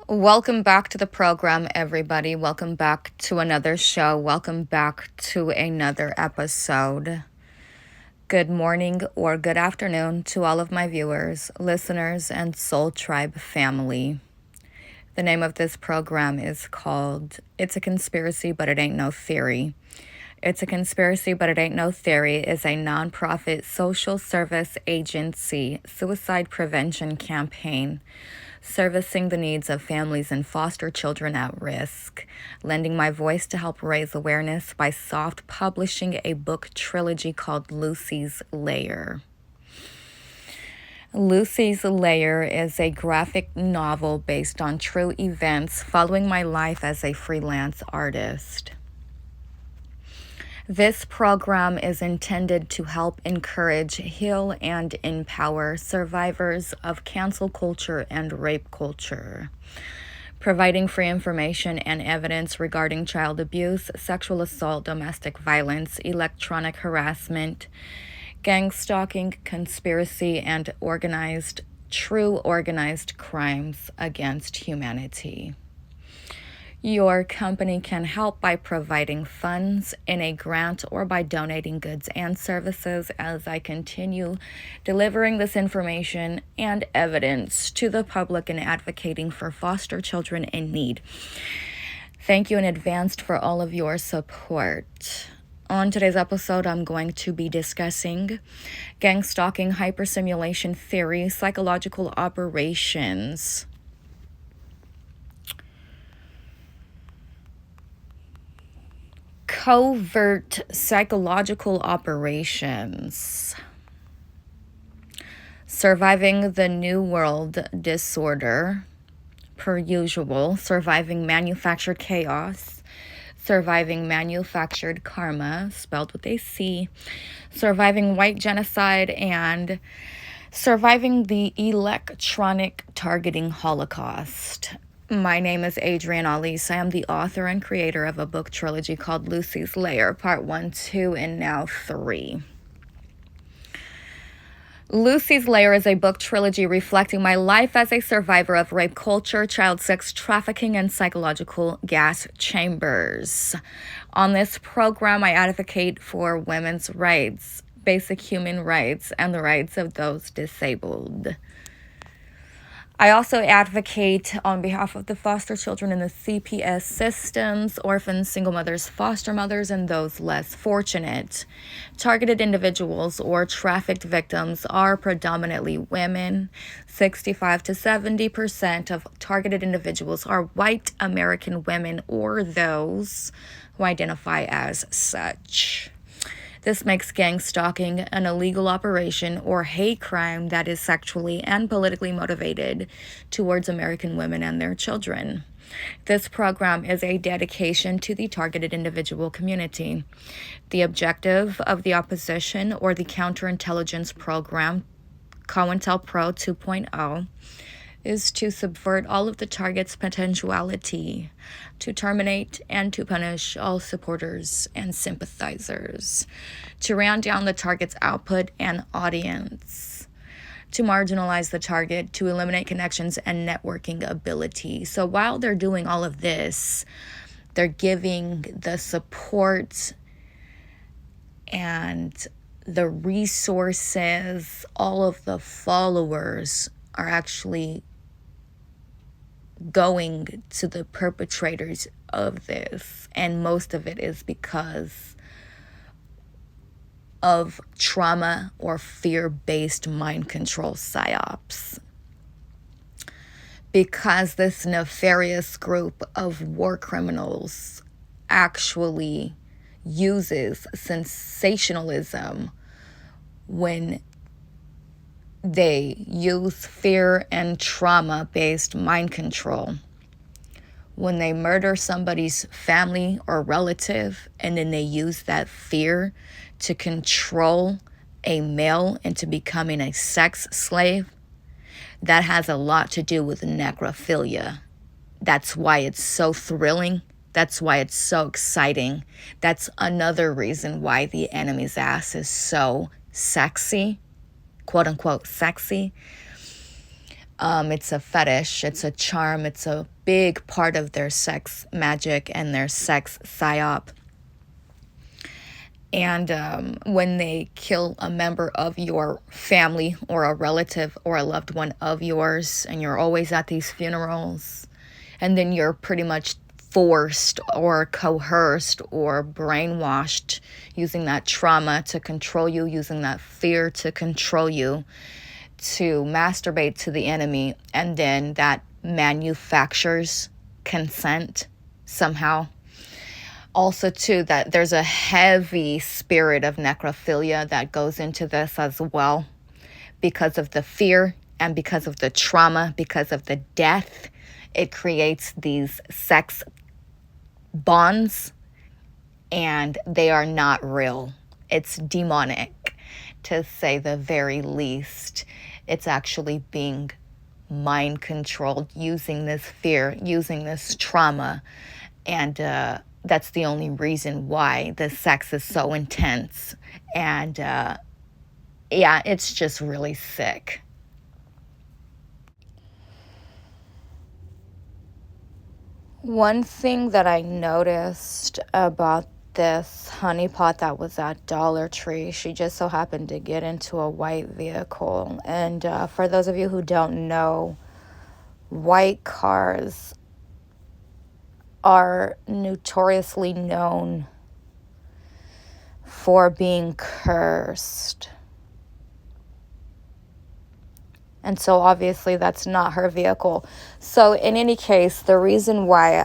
Welcome back to the program, everybody. Welcome back to another show. Welcome back to another episode. Good morning or good afternoon to all of my viewers, listeners, and Soul Tribe family. The name of this program is called It's a Conspiracy, But It Ain't No Theory. It's a Conspiracy, But It Ain't No Theory is a nonprofit social service agency suicide prevention campaign servicing the needs of families and foster children at risk, lending my voice to help raise awareness by soft publishing a book trilogy called Lucy's Lair. Lucy's Lair is a graphic novel based on true events following my life as a freelance artist. This program is intended to help encourage, heal, and empower survivors of cancel culture and rape culture, providing free information and evidence regarding child abuse, sexual assault, domestic violence, electronic harassment, gang stalking, conspiracy, and true organized crimes against humanity. Your company can help by providing funds in a grant or by donating goods and services as I continue delivering this information and evidence to the public and advocating for foster children in need. Thank you in advance for all of your support. On today's episode, I'm going to be discussing gang stalking, hypersimulation theory, psychological operations. Covert psychological operations. Surviving the New World disorder, per usual. Surviving manufactured chaos. Surviving manufactured karma, spelled with a C. Surviving white genocide, and surviving the electronic targeting Holocaust. My name is Adrienne Alese. I am the author and creator of a book trilogy called Lucy's Lair, Part 1, 2, and now 3. Lucy's Lair is a book trilogy reflecting my life as a survivor of rape culture, child sex trafficking, and psychological gas chambers. On this program, I advocate for women's rights, basic human rights, and the rights of those disabled. I also advocate on behalf of the foster children in the CPS systems, orphans, single mothers, foster mothers, and those less fortunate. Targeted individuals or trafficked victims are predominantly women. 65 to 70% of targeted individuals are white American women or those who identify as such. This makes gang stalking an illegal operation or hate crime that is sexually and politically motivated towards American women and their children. This program is a dedication to the targeted individual community. The objective of the opposition or the counterintelligence program, COINTELPRO 2.0, is to subvert all of the target's potentiality, to terminate and to punish all supporters and sympathizers, to round down the target's output and audience, to marginalize the target, to eliminate connections and networking ability. So while they're doing all of this, they're giving the support and the resources. All of the followers are actually going to the perpetrators of this, and most of it is because of trauma or fear-based mind control psyops. Because this nefarious group of war criminals actually uses sensationalism when they use fear and trauma-based mind control. When they murder somebody's family or relative, and then they use that fear to control a male into becoming a sex slave, that has a lot to do with necrophilia. That's why it's so thrilling. That's why it's so exciting. That's another reason why the enemy's ass is so sexy, quote unquote sexy, It's a fetish, it's a charm, it's a big part of their sex magic and their sex psyop. And when they kill a member of your family or a relative or a loved one of yours, and you're always at these funerals, and then you're pretty much forced or coerced or brainwashed using that trauma to control you, using that fear to control you, to masturbate to the enemy, and then that manufactures consent somehow. Also, too, that there's a heavy spirit of necrophilia that goes into this as well, because of the fear and because of the trauma, because of the death. It creates these sex bonds, and they are not real. It's demonic, to say the very least. It's actually being mind controlled, using this fear, using this trauma, and that's the only reason why the sex is so intense. And yeah, it's just really sick. One thing that I noticed about this honeypot that was at Dollar Tree, she just so happened to get into a white vehicle. And for those of you who don't know, white cars are notoriously known for being cursed. And so obviously that's not her vehicle. So in any case, the reason why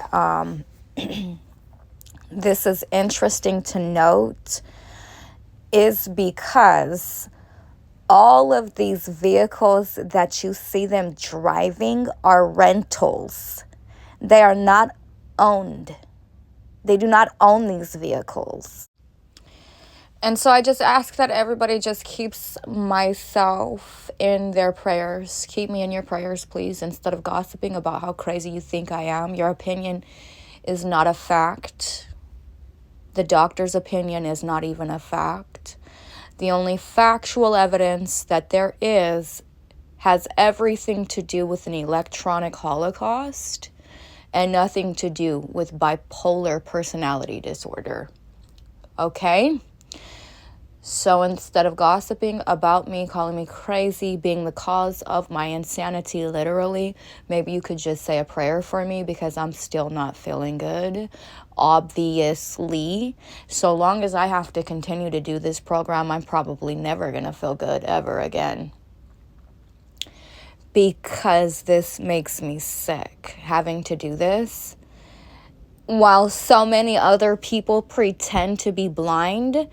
this is interesting to note is because all of these vehicles that you see them driving are rentals. They are not owned. They do not own these vehicles. And so I just ask that everybody just keeps myself in their prayers. Keep me in your prayers, please, instead of gossiping about how crazy you think I am. Your opinion is not a fact. The doctor's opinion is not even a fact. The only factual evidence that there is has everything to do with an electronic holocaust and nothing to do with bipolar personality disorder. Okay? So instead of gossiping about me, calling me crazy, being the cause of my insanity, literally, maybe you could just say a prayer for me, because I'm still not feeling good. Obviously, so long as I have to continue to do this program, I'm probably never going to feel good ever again. Because this makes me sick, having to do this. While so many other people pretend to be blind,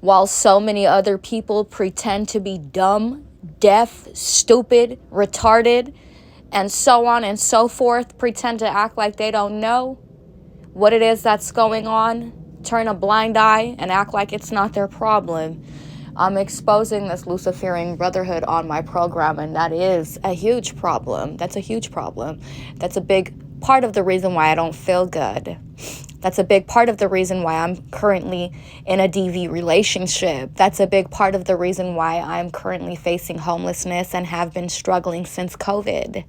while so many other people pretend to be dumb, deaf, stupid, retarded, and so on and so forth, pretend to act like they don't know what it is that's going on, turn a blind eye and act like it's not their problem. I'm exposing this Luciferian brotherhood on my program, and that is a huge problem. That's a huge problem. That's a big part of the reason why I don't feel good. That's a big part of the reason why I'm currently in a DV relationship. That's a big part of the reason why I'm currently facing homelessness and have been struggling since COVID.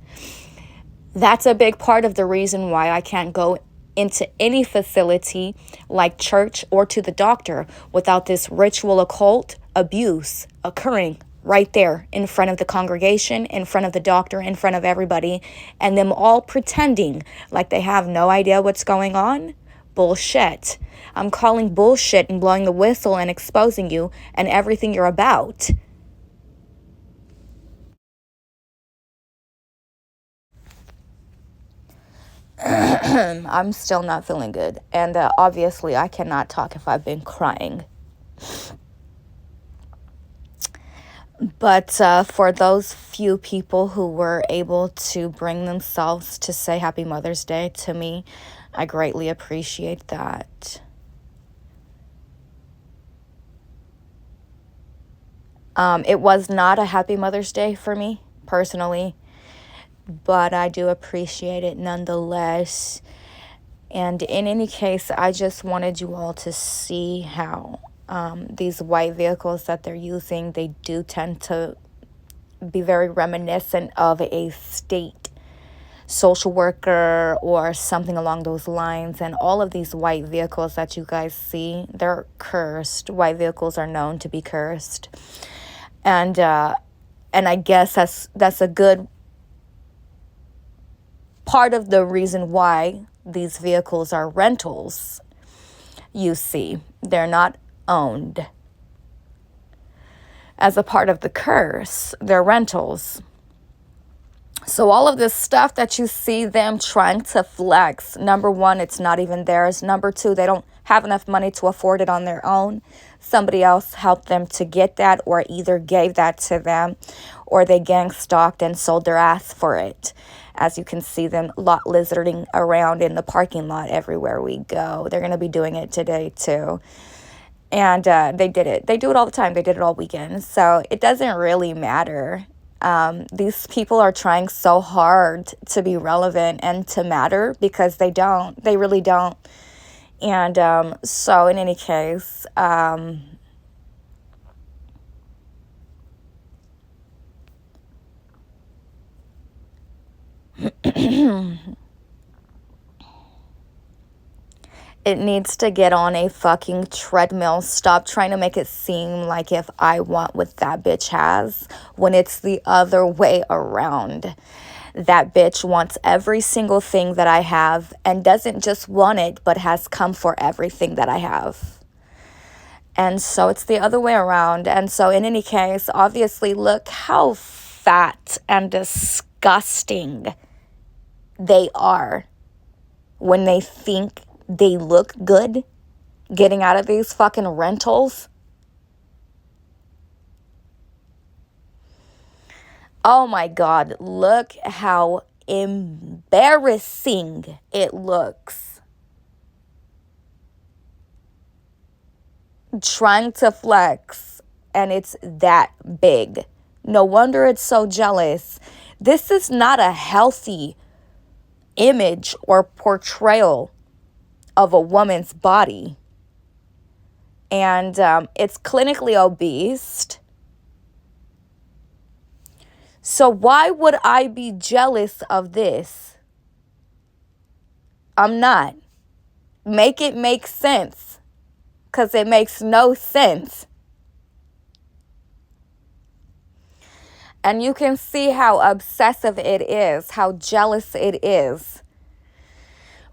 That's a big part of the reason why I can't go into any facility like church or to the doctor without this ritual occult abuse occurring right there in front of the congregation, in front of the doctor, in front of everybody, and them all pretending like they have no idea what's going on. Bullshit. I'm calling bullshit and blowing the whistle and exposing you and everything you're about. I'm still not feeling good. And obviously I cannot talk if I've been crying. But for those few people who were able to bring themselves to say Happy Mother's Day to me, I greatly appreciate that. It was not a Happy Mother's Day for me, personally, but I do appreciate it nonetheless. And in any case, I just wanted you all to see how these white vehicles that they're using, they do tend to be very reminiscent of a state social worker or something along those lines. And all of these white vehicles that you guys see, they're cursed. White vehicles are known to be cursed. And I guess that's a good part of the reason why these vehicles are rentals. You see, they're not owned. As a part of the curse, they're rentals. So all of this stuff that you see them trying to flex, number one, it's not even theirs. Number two, they don't have enough money to afford it on their own. Somebody else helped them to get that, or either gave that to them, or they gang stalked and sold their ass for it. As you can see them lot lizarding around in the parking lot everywhere we go. They're going to be doing it today too. And they did it. They do it all the time. They did it all weekend. So it doesn't really matter. These people are trying so hard to be relevant and to matter, because they don't. They really don't. And so in any case, it needs to get on a fucking treadmill. Stop trying to make it seem like if I want what that bitch has, when it's the other way around. That bitch wants every single thing that I have, and doesn't just want it, but has come for everything that I have. And so it's the other way around. And so in any case, obviously, look how fat and disgusting they are when they think they look good getting out of these fucking rentals. Oh my God, look how embarrassing it looks. Trying to flex, and it's that big. No wonder it's so jealous. This is not a healthy image or portrayal of a woman's body. And it's clinically obese. So why would I be jealous of this? I'm not. Make it make sense, because it makes no sense. And you can see how obsessive it is, how jealous it is,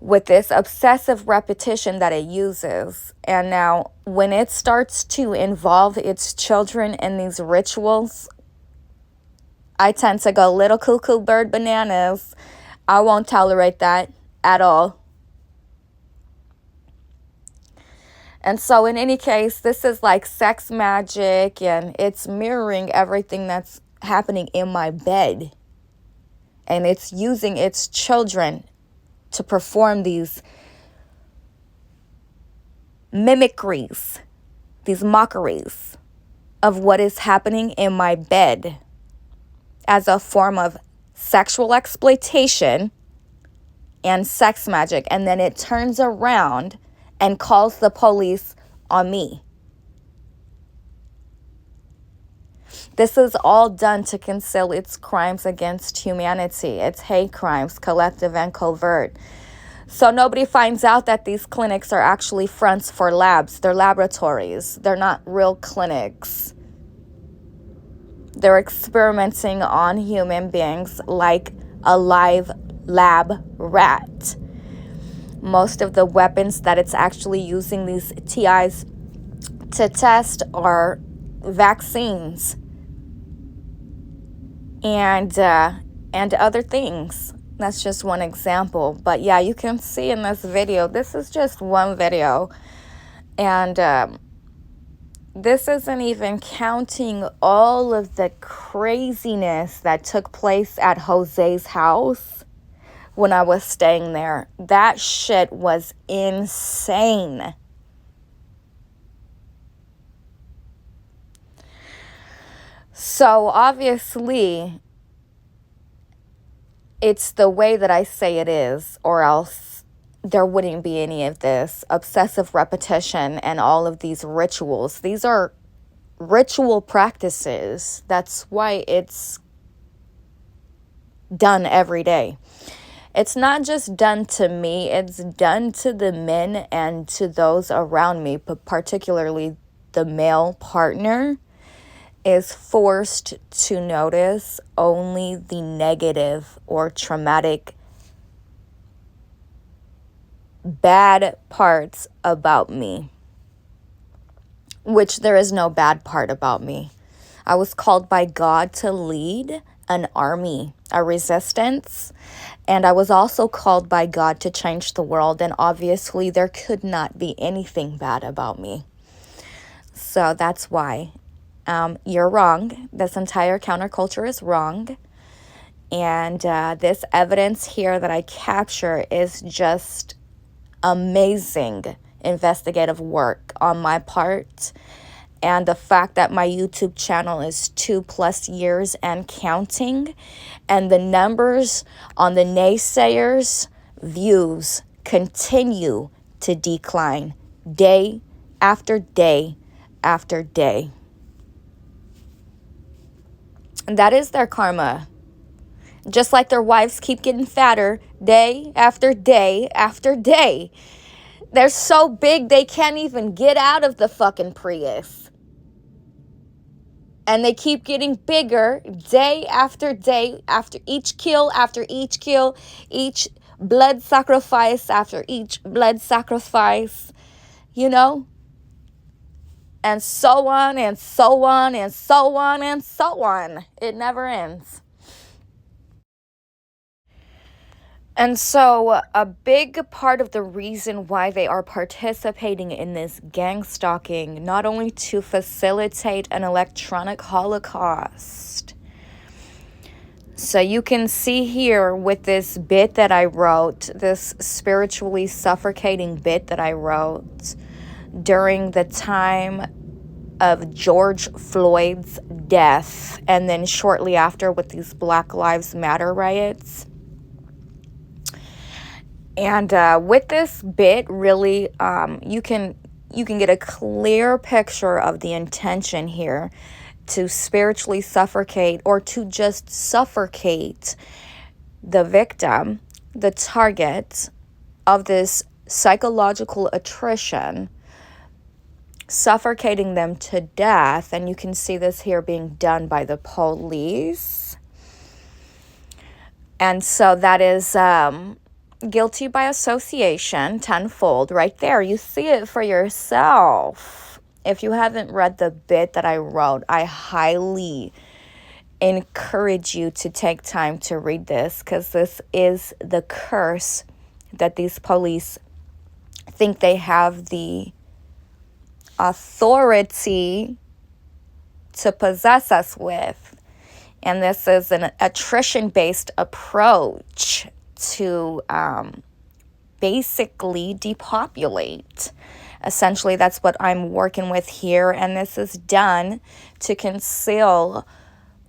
with this obsessive repetition that it uses. And now when it starts to involve its children in these rituals, I tend to go little cuckoo bird bananas. I won't tolerate that at all. And so in any case, this is like sex magic, and it's mirroring everything that's happening in my bed. And it's using its children to perform these mimicries, these mockeries of what is happening in my bed, as a form of sexual exploitation and sex magic. And then it turns around and calls the police on me. This is all done to conceal its crimes against humanity, its hate crimes, collective and covert. So nobody finds out that these clinics are actually fronts for labs. They're laboratories. They're not real clinics. They're experimenting on human beings like a live lab rat. Most of the weapons that it's actually using these TIs to test are vaccines and other things. That's just one example. But yeah, you can see in this video, this is just one video. And this isn't even counting all of the craziness that took place at Jose's house when I was staying there. That shit was insane. So obviously, it's the way that I say it is, or else there wouldn't be any of this obsessive repetition and all of these rituals. These are ritual practices. That's why it's done every day. It's not just done to me, it's done to the men and to those around me, but particularly the male partner is forced to notice only the negative or traumatic bad parts about me, which there is no bad part about me. I was called by God to lead an army, a resistance, and I was also called by God to change the world, and obviously there could not be anything bad about me. So that's why you're wrong. This entire counterculture is wrong. And this evidence here that I capture is just amazing investigative work on my part. And the fact that my YouTube channel is 2+ years and counting, and the numbers on the naysayers' views continue to decline day after day after day. And that is their karma. Just like their wives keep getting fatter day after day after day. They're so big they can't even get out of the fucking Prius. And they keep getting bigger day after day, after each kill, each blood sacrifice after each blood sacrifice, you know? And so on and so on and so on and so on. It never ends. And so a big part of the reason why they are participating in this gang stalking, not only to facilitate an electronic holocaust. So you can see here with this bit that I wrote, this spiritually suffocating bit that I wrote during the time of George Floyd's death, and then shortly after with these Black Lives Matter riots. And with this bit, really, you can get a clear picture of the intention here to spiritually suffocate, or to just suffocate the victim, the target of this psychological attrition, suffocating them to death. And you can see this here being done by the police. And so that is guilty by association tenfold right there. You see it for yourself. If you haven't read the bit that I wrote, I highly encourage you to take time to read this, because this is the curse that these police think they have the authority to possess us with. And this is an attrition-based approach to basically depopulate. Essentially, that's what I'm working with here. And this is done to conceal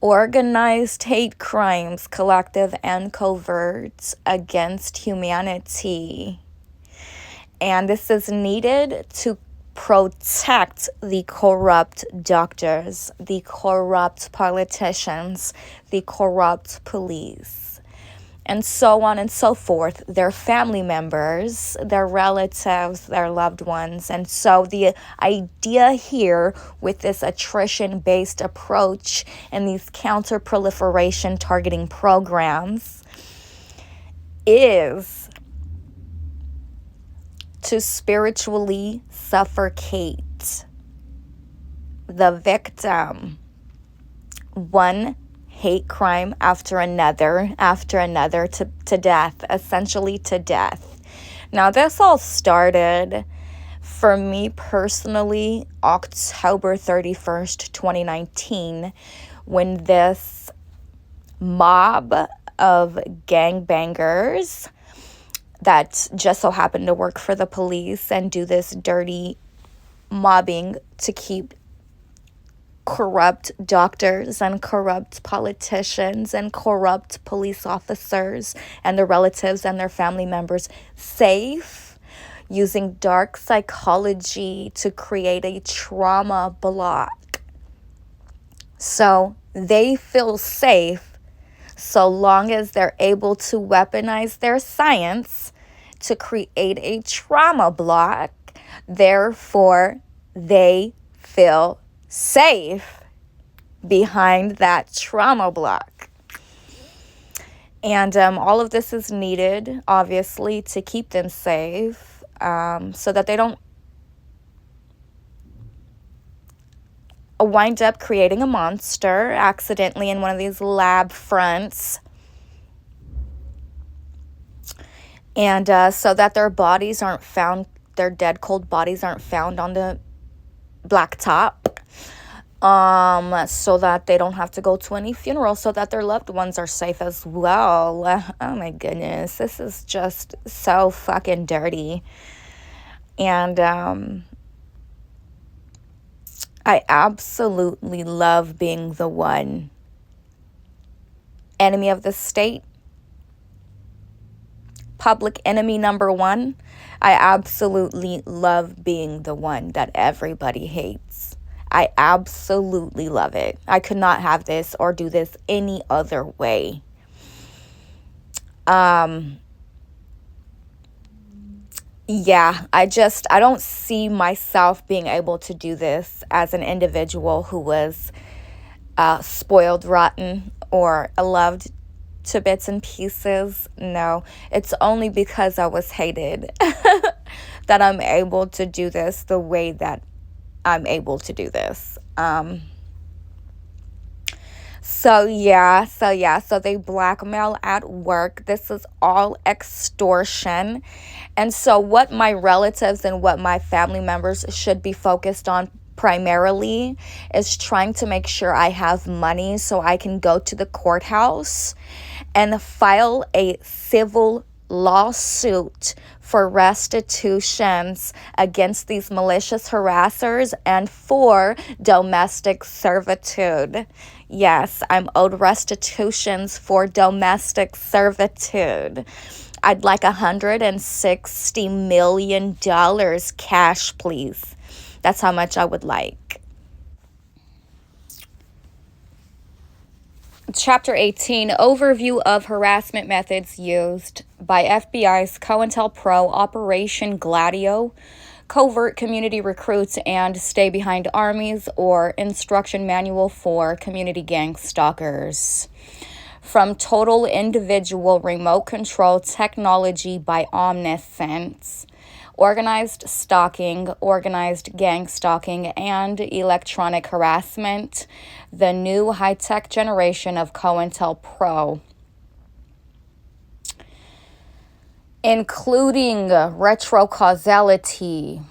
organized hate crimes, collective and covert, against humanity. And this is needed to protect the corrupt doctors, the corrupt politicians, the corrupt police, and so on and so forth, their family members, their relatives, their loved ones. And so the idea here with this attrition-based approach and these counter-proliferation targeting programs is to spiritually suffocate the victim. One hate crime after another to death, essentially to death. Now, this all started for me personally October 31st, 2019, when this mob of gangbangers that just so happened to work for the police and do this dirty mobbing to keep corrupt doctors and corrupt politicians and corrupt police officers and their relatives and their family members safe, using dark psychology to create a trauma block So they feel safe so long as they're able to weaponize their science to create a trauma block. Therefore, they feel safe behind that trauma block. And all of this is needed, obviously, to keep them safe, so that they don't wind up creating a monster accidentally in one of these lab fronts. And so that their bodies aren't found, their dead cold bodies aren't found on the blacktop. So that they don't have to go to any funeral, so that their loved ones are safe as well. Oh my goodness, this is just so fucking dirty. And I absolutely love being the one. Enemy of the state, public enemy number one. I absolutely love being the one that everybody hates. I absolutely love it. I could not have this or do this any other way. Yeah, I don't see myself being able to do this as an individual who was spoiled rotten or loved to bits and pieces. No, it's only because I was hated that I'm able to do this the way that I'm able to do this. So they blackmail at work. This is all extortion. And so what my relatives and what my family members should be focused on primarily is trying to make sure I have money so I can go to the courthouse and file a civil lawsuit for restitutions against these malicious harassers and for domestic servitude. Yes, I'm owed restitutions for domestic servitude. I'd like $160 million cash, please. That's how much I would like. Chapter 18, Overview of Harassment Methods Used by FBI's COINTELPRO Operation Gladio, Covert Community Recruits, and Stay Behind Armies, or Instruction Manual for Community Gang Stalkers. From Total Individual Remote Control Technology by Omniscience, Organized Stalking, Organized Gang Stalking, and Electronic Harassment, the new high-tech generation of COINTELPRO, including retrocausality,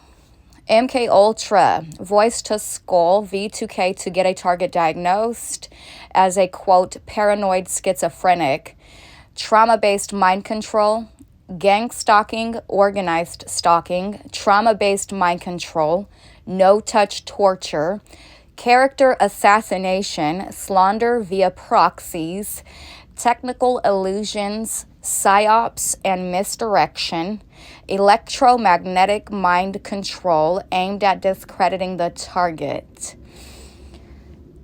MK Ultra, voice to skull, V2K to get a target diagnosed as a, quote, paranoid schizophrenic, trauma-based mind control, gang stalking, organized stalking, trauma-based mind control, no-touch torture, character assassination, slander via proxies, technical illusions, psyops and misdirection, electromagnetic mind control aimed at discrediting the target.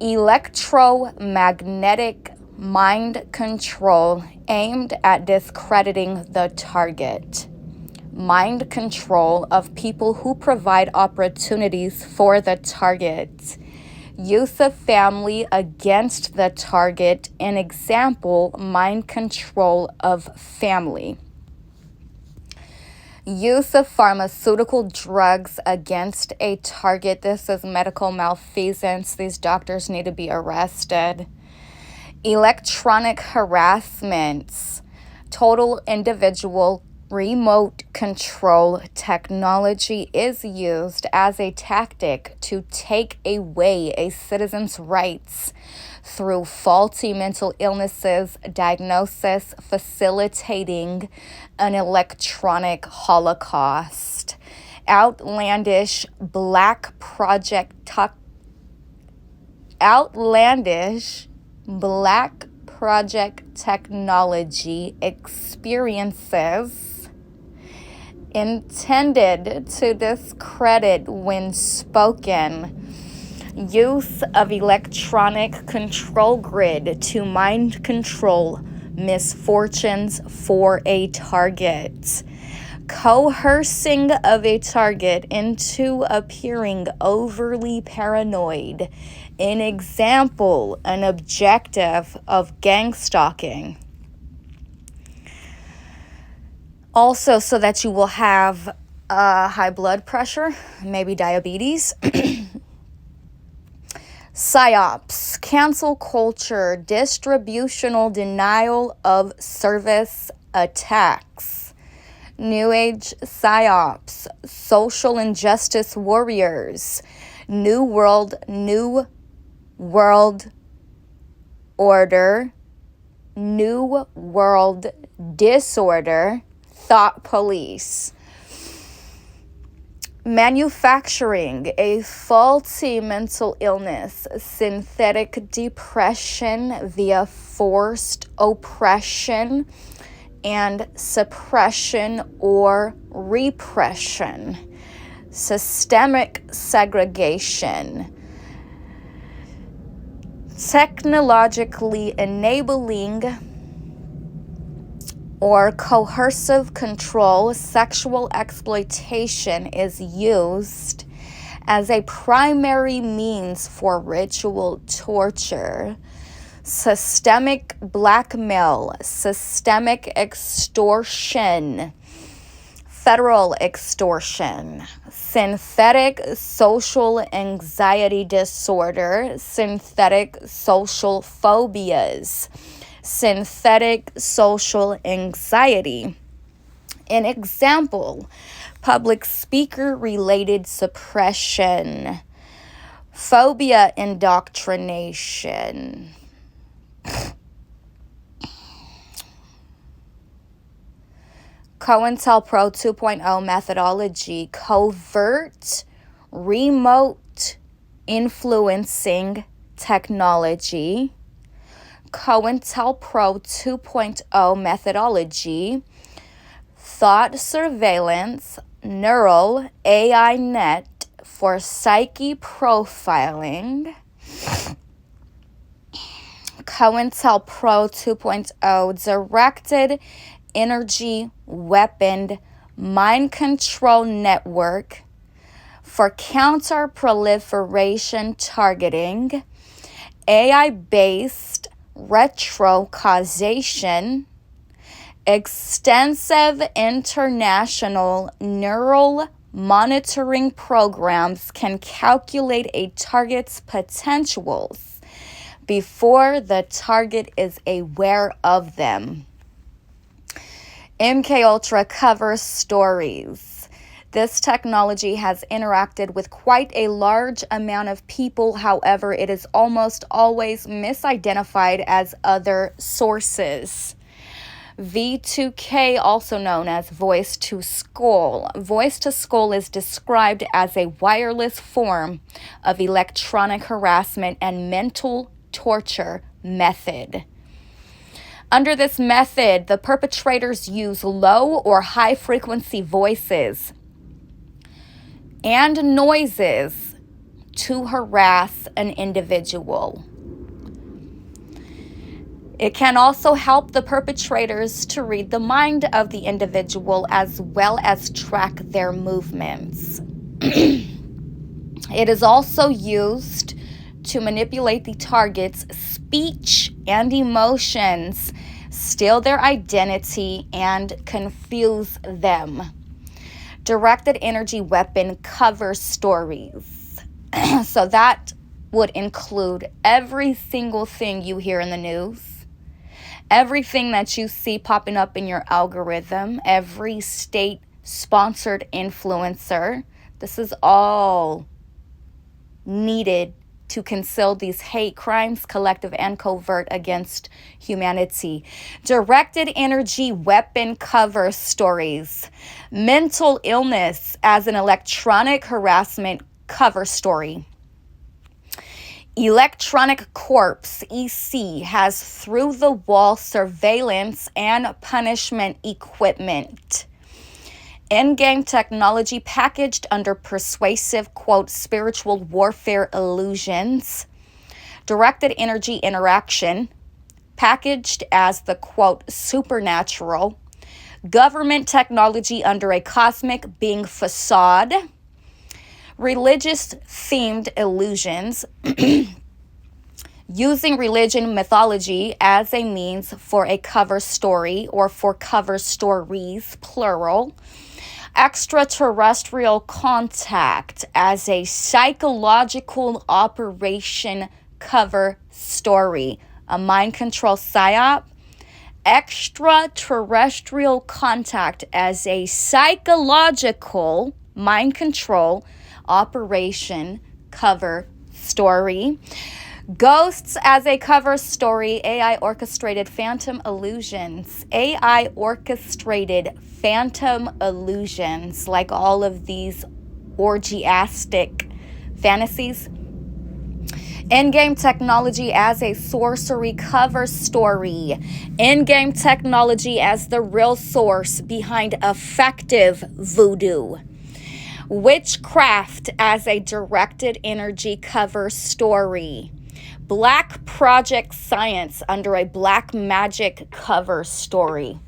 Electromagnetic mind control aimed at discrediting the target. Mind control of people who provide opportunities for the target. Use of family against the target. An example, mind control of family. Use of pharmaceutical drugs against a target. This is medical malfeasance. These doctors need to be arrested. Electronic harassments. Total individual remote control technology is used as a tactic to take away a citizen's rights through faulty mental illnesses diagnosis, facilitating an electronic holocaust. Outlandish black project technology experiences intended to discredit when spoken. use of electronic control grid to mind control misfortunes for a target, coercing of a target into appearing overly paranoid. An example, an objective of gang stalking. Also, so that you will have high blood pressure, maybe diabetes. PSYOPs, cancel culture, distributional denial of service attacks. New Age PSYOPs, social injustice warriors, New World Order, New World Disorder, thought police. Manufacturing, a faulty mental illness, synthetic depression via forced oppression and suppression or repression. Systemic segregation, technologically enabling or coercive control. Sexual exploitation is used as a primary means for ritual torture. Systemic blackmail, systemic extortion, federal extortion, synthetic social anxiety disorder, synthetic social phobias, synthetic social anxiety. An example, public speaker related suppression, phobia indoctrination. COINTELPRO 2.0 methodology, covert remote influencing technology. COINTELPRO 2.0 methodology, thought surveillance, neural AI net for psyche profiling. COINTELPRO 2.0 directed energy weapon mind control network for counter-proliferation targeting, AI-based retrocausation, extensive international neural monitoring programs can calculate a target's potentials before the target is aware of them. MKUltra covers stories. This technology has interacted with quite a large amount of people. However, it is almost always misidentified as other sources. V2K, also known as voice to skull. Voice to skull is described as a wireless form of electronic harassment and mental torture method. Under this method, the perpetrators use low or high frequency voices and noises to harass an individual. It can also help the perpetrators to read the mind of the individual as well as track their movements. It is also used to manipulate the target's speech and emotions, steal their identity, and confuse them. Directed energy weapon cover stories. So that would include every single thing you hear in the news, everything that you see popping up in your algorithm, every state-sponsored influencer. This is all needed to conceal these hate crimes, collective and covert, against humanity. Directed energy weapon cover stories. Mental illness as an electronic harassment cover story. Electronic Corpse, EC, has through-the-wall surveillance and punishment equipment. In-game technology packaged under persuasive, quote, spiritual warfare illusions. Directed energy interaction packaged as the, quote, supernatural. Government technology under a cosmic being facade. Religious-themed illusions. Using religion mythology as a means for a cover story or for cover stories, plural. Extraterrestrial contact as a psychological operation cover story. A mind control psyop. Extraterrestrial contact as a psychological mind control operation cover story. Ghosts as a cover story, AI orchestrated phantom illusions. AI orchestrated phantom illusions, like all of these orgiastic fantasies. In-game technology as a sorcery cover story. In-game technology as the real source behind effective voodoo. Witchcraft as a directed energy cover story. Black project science under a black magic cover story.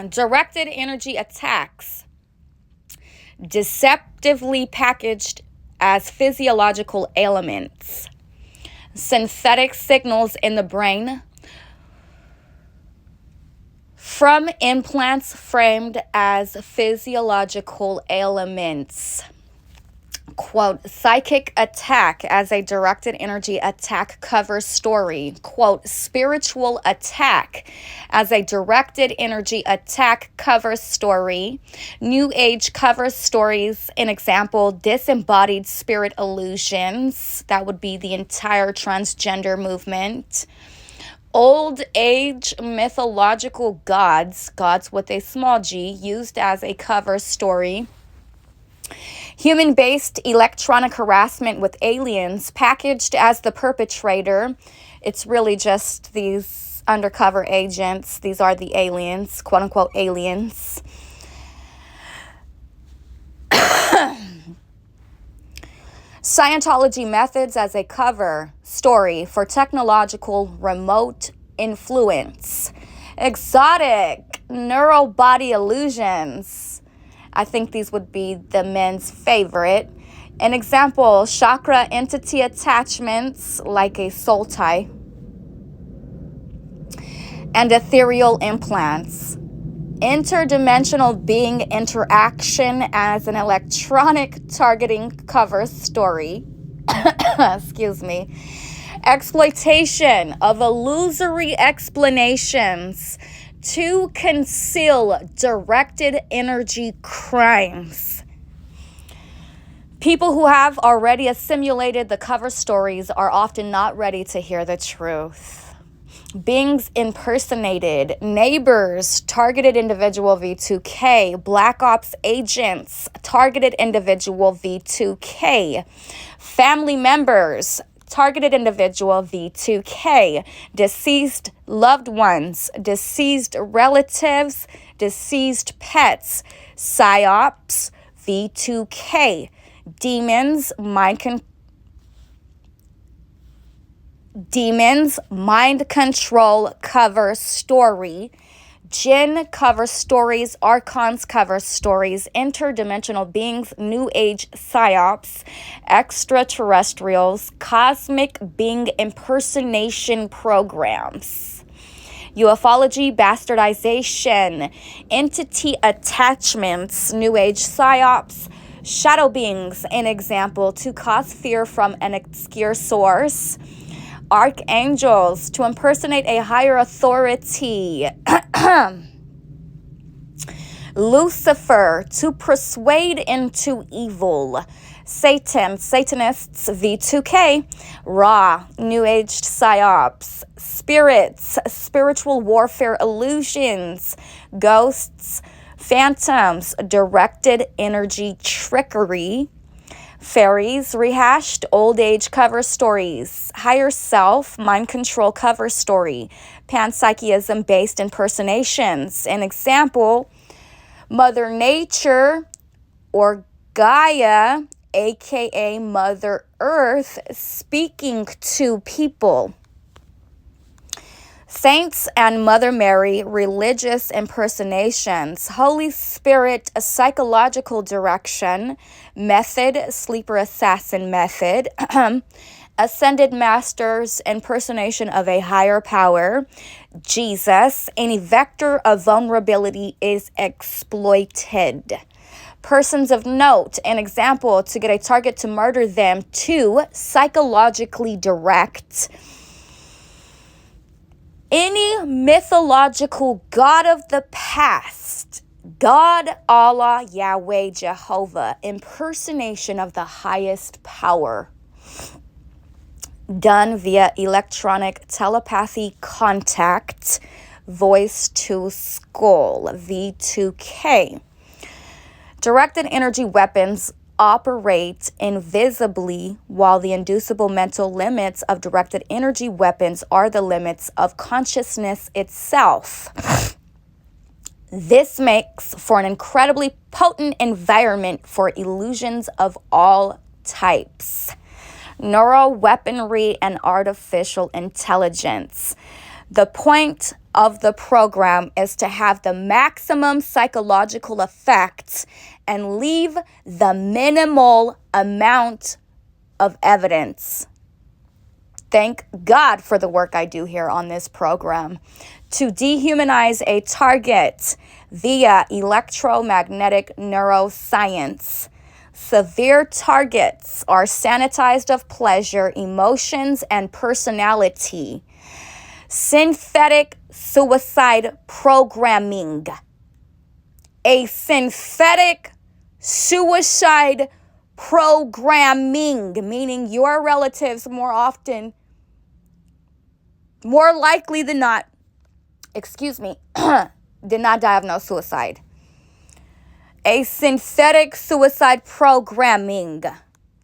Directed energy attacks. Deceptively packaged as physiological ailments. Synthetic signals in the brain from implants framed as physiological ailments. Quote, psychic attack as a directed energy attack cover story. Quote, spiritual attack as a directed energy attack cover story. New age cover stories, an example, disembodied spirit illusions. That would be the entire transgender movement. Old age mythological gods with a small g, used as a cover story. Human-based electronic harassment with aliens packaged as the perpetrator. It's really just these undercover agents. These are the aliens, quote-unquote aliens. Scientology methods as a cover story for technological remote influence. Exotic neural body illusions. I think these would be the men's favorite. An example, chakra entity attachments like a soul tie. And ethereal implants. Interdimensional being interaction as an electronic targeting cover story. Excuse me. Exploitation of illusory explanations to conceal directed energy crimes. People who have already assimilated the cover stories are often not ready to hear the truth. Beings impersonated, neighbors, targeted individual V2K, Black Ops agents, targeted individual V2K, family members, targeted individual V2K, deceased loved ones, deceased relatives, deceased pets, psyops, V2K, demons, mind control cover story, jinn cover stories, archons cover stories, interdimensional beings, new age psyops, extraterrestrials, cosmic being impersonation programs, ufology, bastardization, entity attachments, new age psyops, shadow beings, an example, to cause fear from an obscure source, archangels, to impersonate a higher authority, Lucifer, to persuade into evil, Satan, Satanists, V2K, Ra, New Age psyops, spirits, spiritual warfare illusions, ghosts, phantoms, directed energy trickery, Fairies, rehashed old age cover stories. Higher self, mind control cover story. Panpsychism based impersonations. An example, Mother Nature or Gaia, aka Mother Earth, speaking to people. Saints and Mother Mary, religious impersonations. Holy Spirit, a psychological direction. Method, sleeper assassin method. Ascended Masters, impersonation of a higher power. Jesus, any vector of vulnerability is exploited. Persons of note, an example, to get a target to murder them. 2, psychologically direct. Any mythological god of the past, God, Allah, Yahweh, Jehovah, impersonation of the highest power, done via electronic telepathy contact, voice to skull, V2K. Directed energy weapons operate invisibly, while the inducible mental limits of directed energy weapons are the limits of consciousness itself. This makes for an incredibly potent environment for illusions of all types. Neuroweaponry and artificial intelligence. The point of the program is to have the maximum psychological effect and leave the minimal amount of evidence. Thank God for the work I do here on this program. To dehumanize a target via electromagnetic neuroscience. Severe targets are sanitized of pleasure, emotions, and personality. Synthetic suicide programming. A synthetic suicide programming, meaning your relatives more likely than not, did not die of no suicide. A synthetic suicide programming,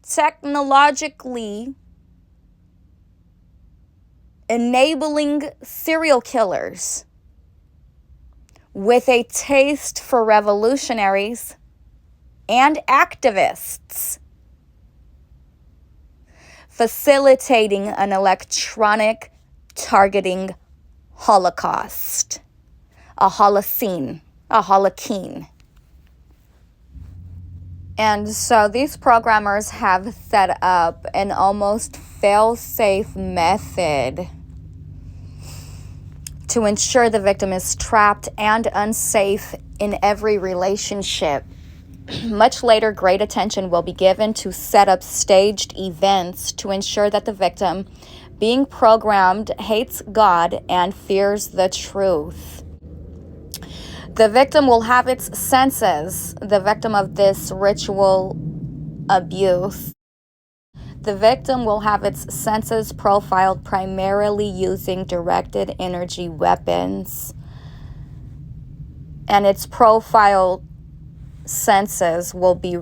technologically enabling serial killers with a taste for revolutionaries and activists, facilitating an electronic targeting holocaust, a holocene, a holocene. And so these programmers have set up an almost fail-safe method to ensure the victim is trapped and unsafe in every relationship. Much later, great attention will be given to set up staged events to ensure that the victim, being programmed, hates God and fears the truth. The victim will have its senses, the victim of this ritual abuse. The victim will have its senses profiled primarily using directed energy weapons. And its profiled senses will be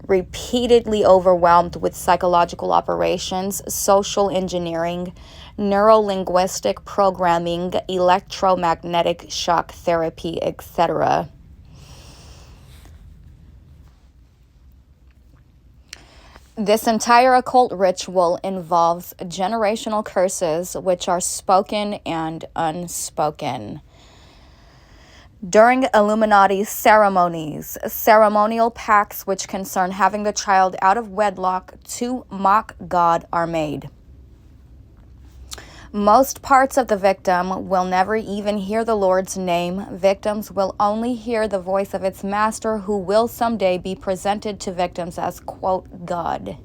repeatedly overwhelmed with psychological operations, social engineering, neuro-linguistic programming, electromagnetic shock therapy, etc. This entire occult ritual involves generational curses, which are spoken and unspoken. During Illuminati ceremonies, ceremonial pacts which concern having the child out of wedlock to mock God are made. Most parts of the victim will never even hear the Lord's name. Victims will only hear the voice of its master, who will someday be presented to victims as, quote, God.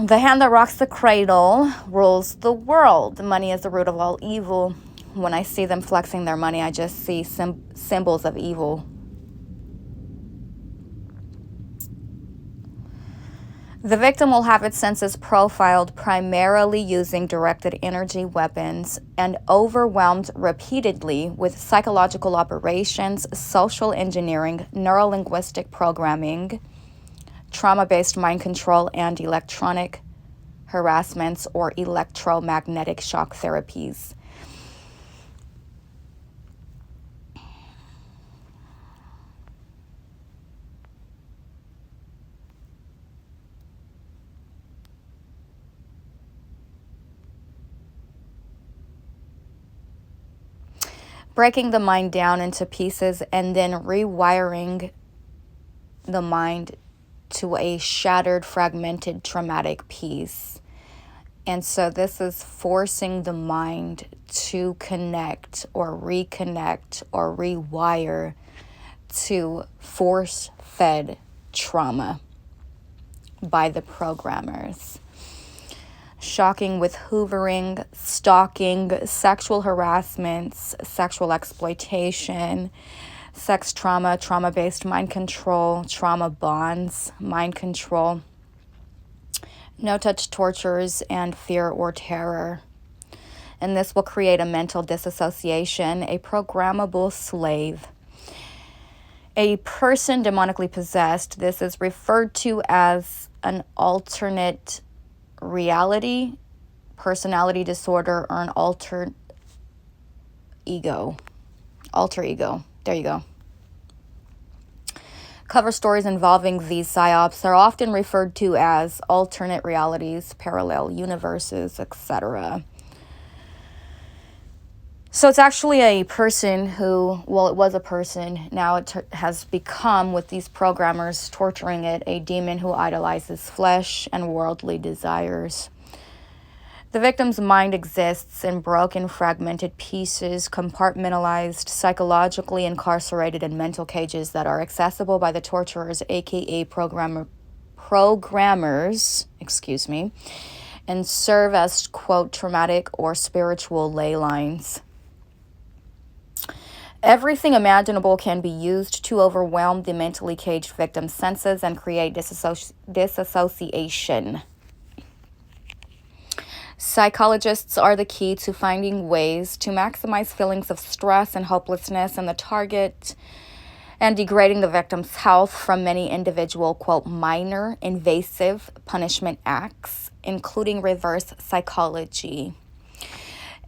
The hand that rocks the cradle rules the world. Money is the root of all evil. When I see them flexing their money, I just see symbols of evil. The victim will have its senses profiled primarily using directed energy weapons and overwhelmed repeatedly with psychological operations, social engineering, neurolinguistic programming, trauma-based mind control, and electronic harassments or electromagnetic shock therapies. Breaking the mind down into pieces and then rewiring the mind to a shattered, fragmented, traumatic piece. And so this is forcing the mind to connect or reconnect or rewire to force-fed trauma by the programmers. Shocking with hoovering, stalking, sexual harassments, sexual exploitation, sex trauma, trauma-based mind control, trauma bonds, mind control, no-touch tortures, and fear or terror. And this will create a mental disassociation, a programmable slave. A person demonically possessed, this is referred to as an alternate reality, personality disorder, or an alter ego. There you go. Cover stories involving these psyops are often referred to as alternate realities, parallel universes, etc. So it's actually a person who, well, it was a person, now it has become, with these programmers torturing it, a demon who idolizes flesh and worldly desires. The victim's mind exists in broken, fragmented pieces, compartmentalized, psychologically incarcerated in mental cages that are accessible by the torturers, aka programmers, and serve as, quote, traumatic or spiritual ley lines. Everything imaginable can be used to overwhelm the mentally caged victim's senses and create disassociation. Psychologists are the key to finding ways to maximize feelings of stress and hopelessness in the target and degrading the victim's health from many individual, quote, minor invasive punishment acts, including reverse psychology,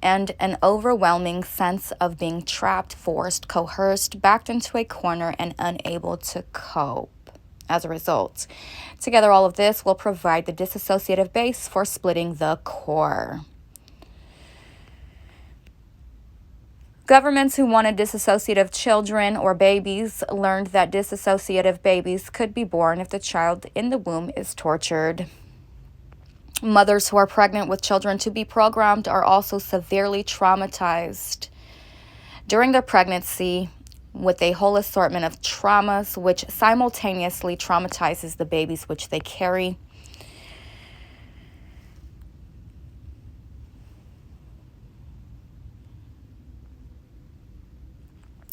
and an overwhelming sense of being trapped, forced, coerced, backed into a corner, and unable to cope. As a result, together all of this will provide the dissociative base for splitting the core. Governments who wanted dissociative children or babies learned that dissociative babies could be born if the child in the womb is tortured. Mothers who are pregnant with children to be programmed are also severely traumatized during their pregnancy with a whole assortment of traumas, which simultaneously traumatizes the babies which they carry.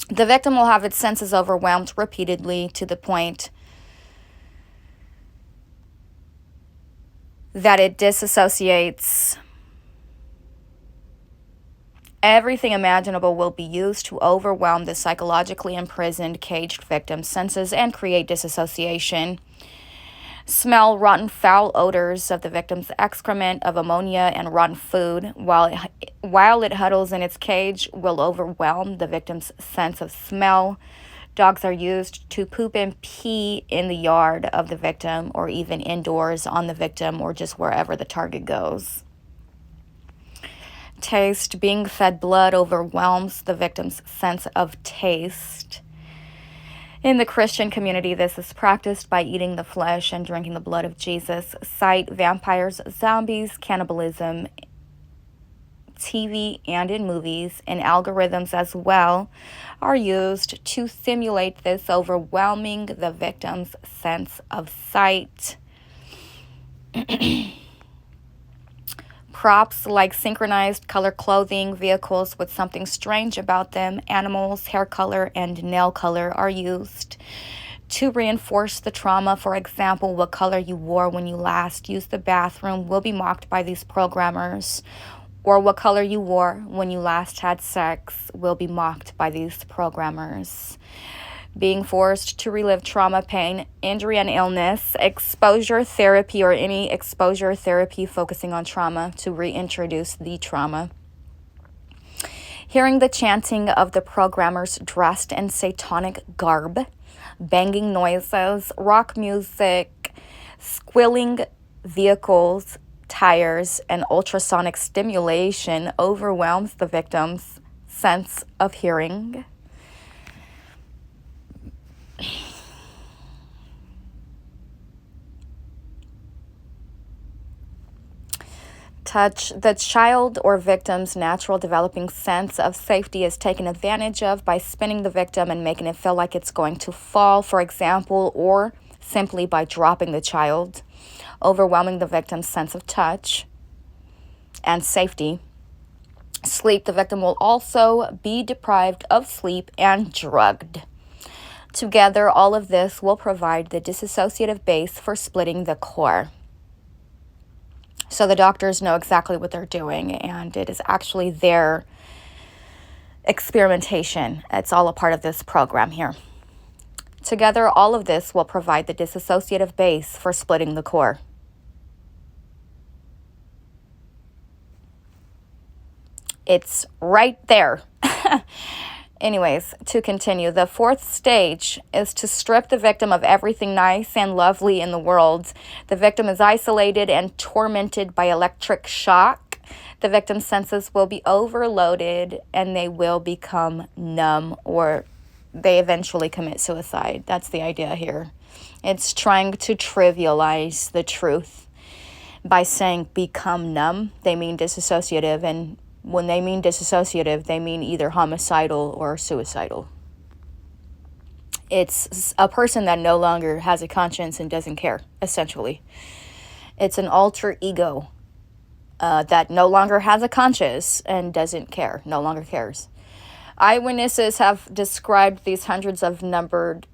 The victim will have its senses overwhelmed repeatedly to the point that it disassociates. Everything imaginable will be used to overwhelm the psychologically imprisoned, caged victim's senses and create disassociation. Smell rotten, foul odors of the victim's excrement, of ammonia, and rotten food while it huddles in its cage will overwhelm the victim's sense of smell. Dogs are used to poop and pee in the yard of the victim or even indoors on the victim or just wherever the target goes. Taste. Being fed blood overwhelms the victim's sense of taste. In the Christian community, this is practiced by eating the flesh and drinking the blood of Jesus. Sight. Vampires, zombies, cannibalism, TV and in movies, and algorithms as well, are used to simulate this, overwhelming the victim's sense of sight. Props like synchronized color clothing, vehicles with something strange about them, animals, hair color, and nail color are used To reinforce the trauma, for example, what color you wore when you last used the bathroom will be mocked by these programmers, or what color you wore when you last had sex will be mocked by these programmers. Being forced to relive trauma, pain, injury, and illness, exposure therapy, or any exposure therapy focusing on trauma to reintroduce the trauma. Hearing the chanting of the programmers dressed in satanic garb, banging noises, rock music, squealing vehicles, tires, and ultrasonic stimulation overwhelms the victim's sense of hearing. Touch. The child or victim's natural developing sense of safety is taken advantage of by spinning the victim and making it feel like it's going to fall, for example, or simply by dropping the child, overwhelming the victim's sense of touch and safety. Sleep. The victim will also be deprived of sleep and drugged. Together, all of this will provide the dissociative base for splitting the core. So the doctors know exactly what they're doing, and it is actually their experimentation. It's all a part of this program here. Together, all of this will provide the dissociative base for splitting the core. It's right there. Anyways, to continue, the fourth stage is to strip the victim of everything nice and lovely in the world. The victim is isolated and tormented by electric shock. The victim's senses will be overloaded and they will become numb, or they eventually commit suicide. That's the idea here. It's trying to trivialize the truth. By saying become numb, they mean disassociative, and when they mean disassociative, they mean either homicidal or suicidal. It's a person that no longer has a conscience and doesn't care, essentially. It's an alter ego that no longer has a conscience and doesn't care, no longer cares. Eyewitnesses have described these hundreds of numbered...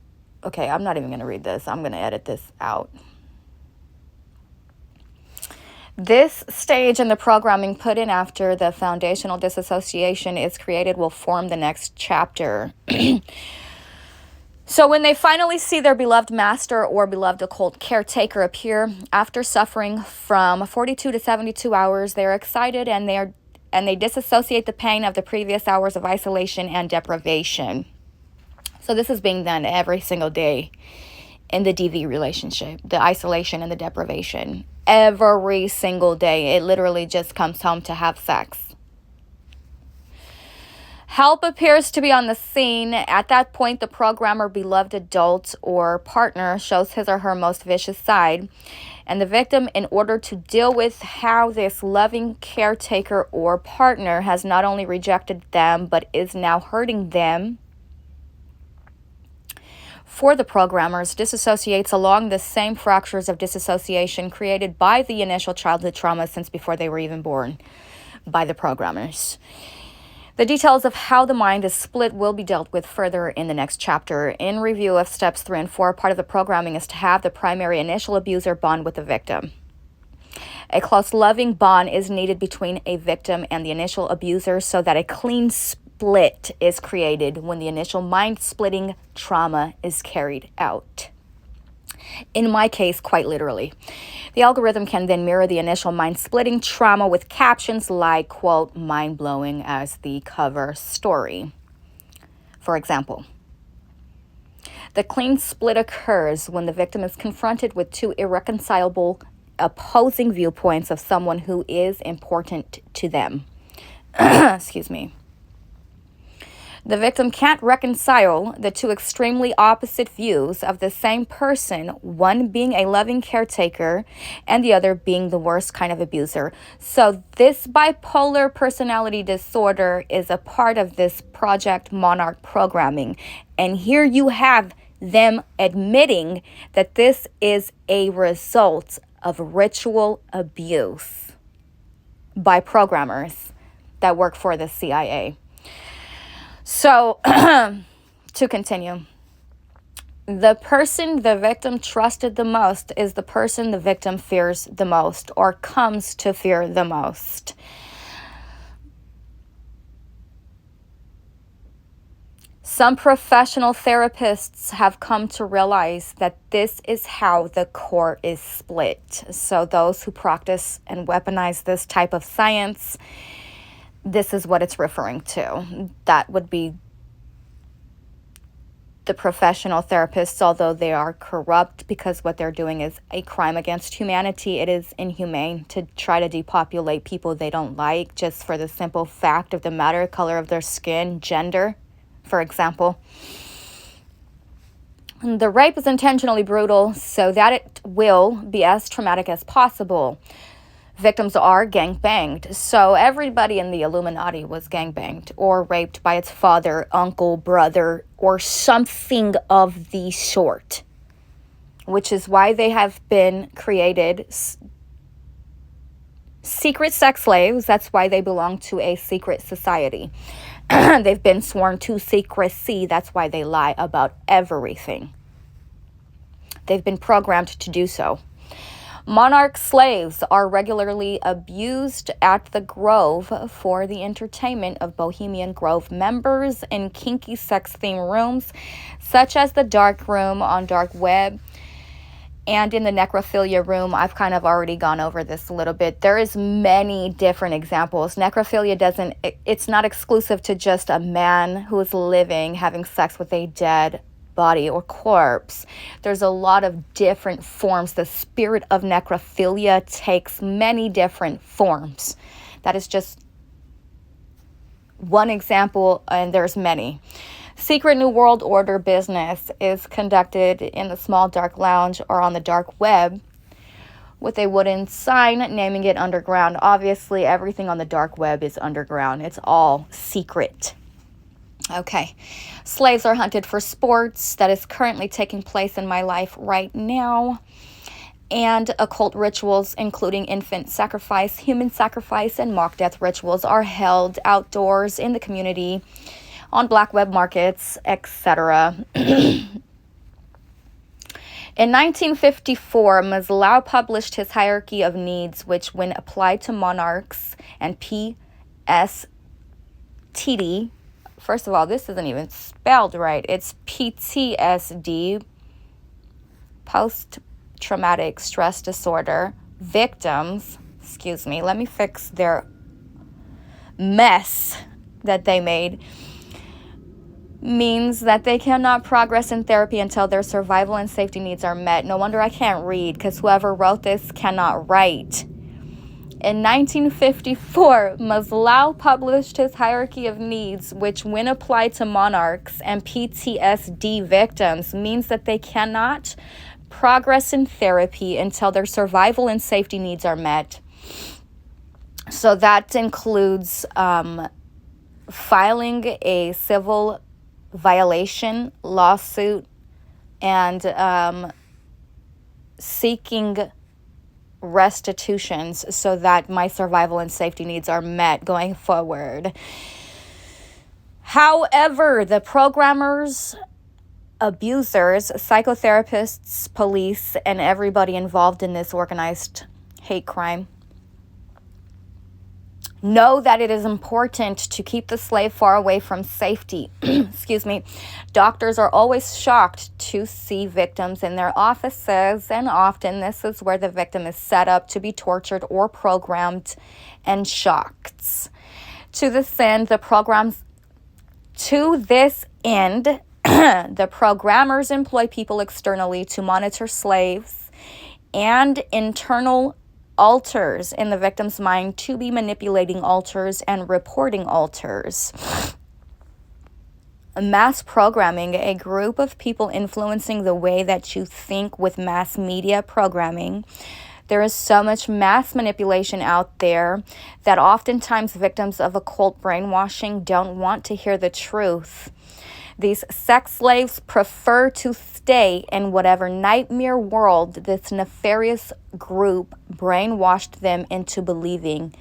Okay, I'm not even going to read this. I'm going to edit this out. This stage in the programming put in after the foundational disassociation is created will form the next chapter. So when they finally see their beloved master or beloved occult caretaker appear after suffering from 42 to 72 hours, they are excited and they disassociate the pain of the previous hours of isolation and deprivation. So this is being done every single day in the DV relationship, the isolation and the deprivation. Every single day. It literally just comes home to have sex. Help appears to be on the scene. At that point, the programmer, beloved adult, or partner shows his or her most vicious side. And the victim, in order to deal with how this loving caretaker or partner has not only rejected them, but is now hurting them, for the programmers, disassociates along the same fractures of disassociation created by the initial childhood trauma since before they were even born by the programmers. The details of how the mind is split will be dealt with further in the next chapter. In review of steps 3 and 4, part of the programming is to have the primary initial abuser bond with the victim. A close loving bond is needed between a victim and the initial abuser so that a clean split is created when the initial mind-splitting trauma is carried out. In my case, quite literally. The algorithm can then mirror the initial mind-splitting trauma with captions like, quote, mind-blowing as the cover story. For example, the clean split occurs when the victim is confronted with two irreconcilable opposing viewpoints of someone who is important to them. Excuse me. The victim can't reconcile the two extremely opposite views of the same person, one being a loving caretaker and the other being the worst kind of abuser. So this bipolar personality disorder is a part of this Project Monarch programming. And here you have them admitting that this is a result of ritual abuse by programmers that work for the CIA. So, to continue, The person the victim trusted the most is the person the victim fears the most or comes to fear the most. Some professional therapists have come to realize that this is how the court is split. So those who practice and weaponize this type of science, this is what it's referring to. That would be the professional therapists, although they are corrupt because what they're doing is a crime against humanity. It is inhumane to try to depopulate people they don't like just for the simple fact of the matter, color of their skin, gender, for example. The rape is intentionally brutal so that it will be as traumatic as possible. Victims are gang-banged, so everybody in the Illuminati was gang-banged or raped by its father, uncle, brother, or something of the sort, which is why they have been created secret sex slaves. That's why they belong to a secret society. They've been sworn to secrecy. That's why they lie about everything. They've been programmed to do so. Monarch slaves are regularly abused at the Grove for the entertainment of Bohemian Grove members in kinky sex-themed rooms, such as the dark room on dark web and in the necrophilia room. I've kind of already gone over this a little bit. There is many different examples. Necrophilia it's not exclusive to just a man who is living having sex with a dead body or corpse. There's a lot of different forms. The spirit of necrophilia takes many different forms. That is just one example, and there's many. Secret New World Order business is conducted in the small dark lounge or on the dark web with a wooden sign naming it underground. Obviously, everything on the dark web is underground. It's all secret. Okay, slaves are hunted for sports. That is currently taking place in my life right now. And occult rituals, including infant sacrifice, human sacrifice, and mock death rituals, are held outdoors in the community, on black web markets, etc. In 1954, Maslow published his hierarchy of needs, which, when applied to monarchs and PSTD, first of all, this isn't even spelled right. It's PTSD, post-traumatic stress disorder, victims, let me fix their mess that they made, means that they cannot progress in therapy until their survival and safety needs are met. No wonder I can't read, because whoever wrote this cannot write. In 1954, Maslow published his hierarchy of needs, which, when applied to monarchs and PTSD victims, means that they cannot progress in therapy until their survival and safety needs are met. So that includes filing a civil violation lawsuit and seeking restitutions so that my survival and safety needs are met going forward. However, the programmers, abusers, psychotherapists, police, and everybody involved in this organized hate crime know that it is important to keep the slave far away from safety. Doctors are always shocked to see victims in their offices, and often this is where the victim is set up to be tortured or programmed and shocked. To this end, the programmers employ people externally to monitor slaves and internal alters in the victim's mind to be manipulating alters and reporting alters. Mass programming, a group of people influencing the way that you think with mass media programming. There is so much mass manipulation out there that oftentimes victims of occult brainwashing don't want to hear the truth. These sex slaves prefer to stay in whatever nightmare world this nefarious group brainwashed them into believing.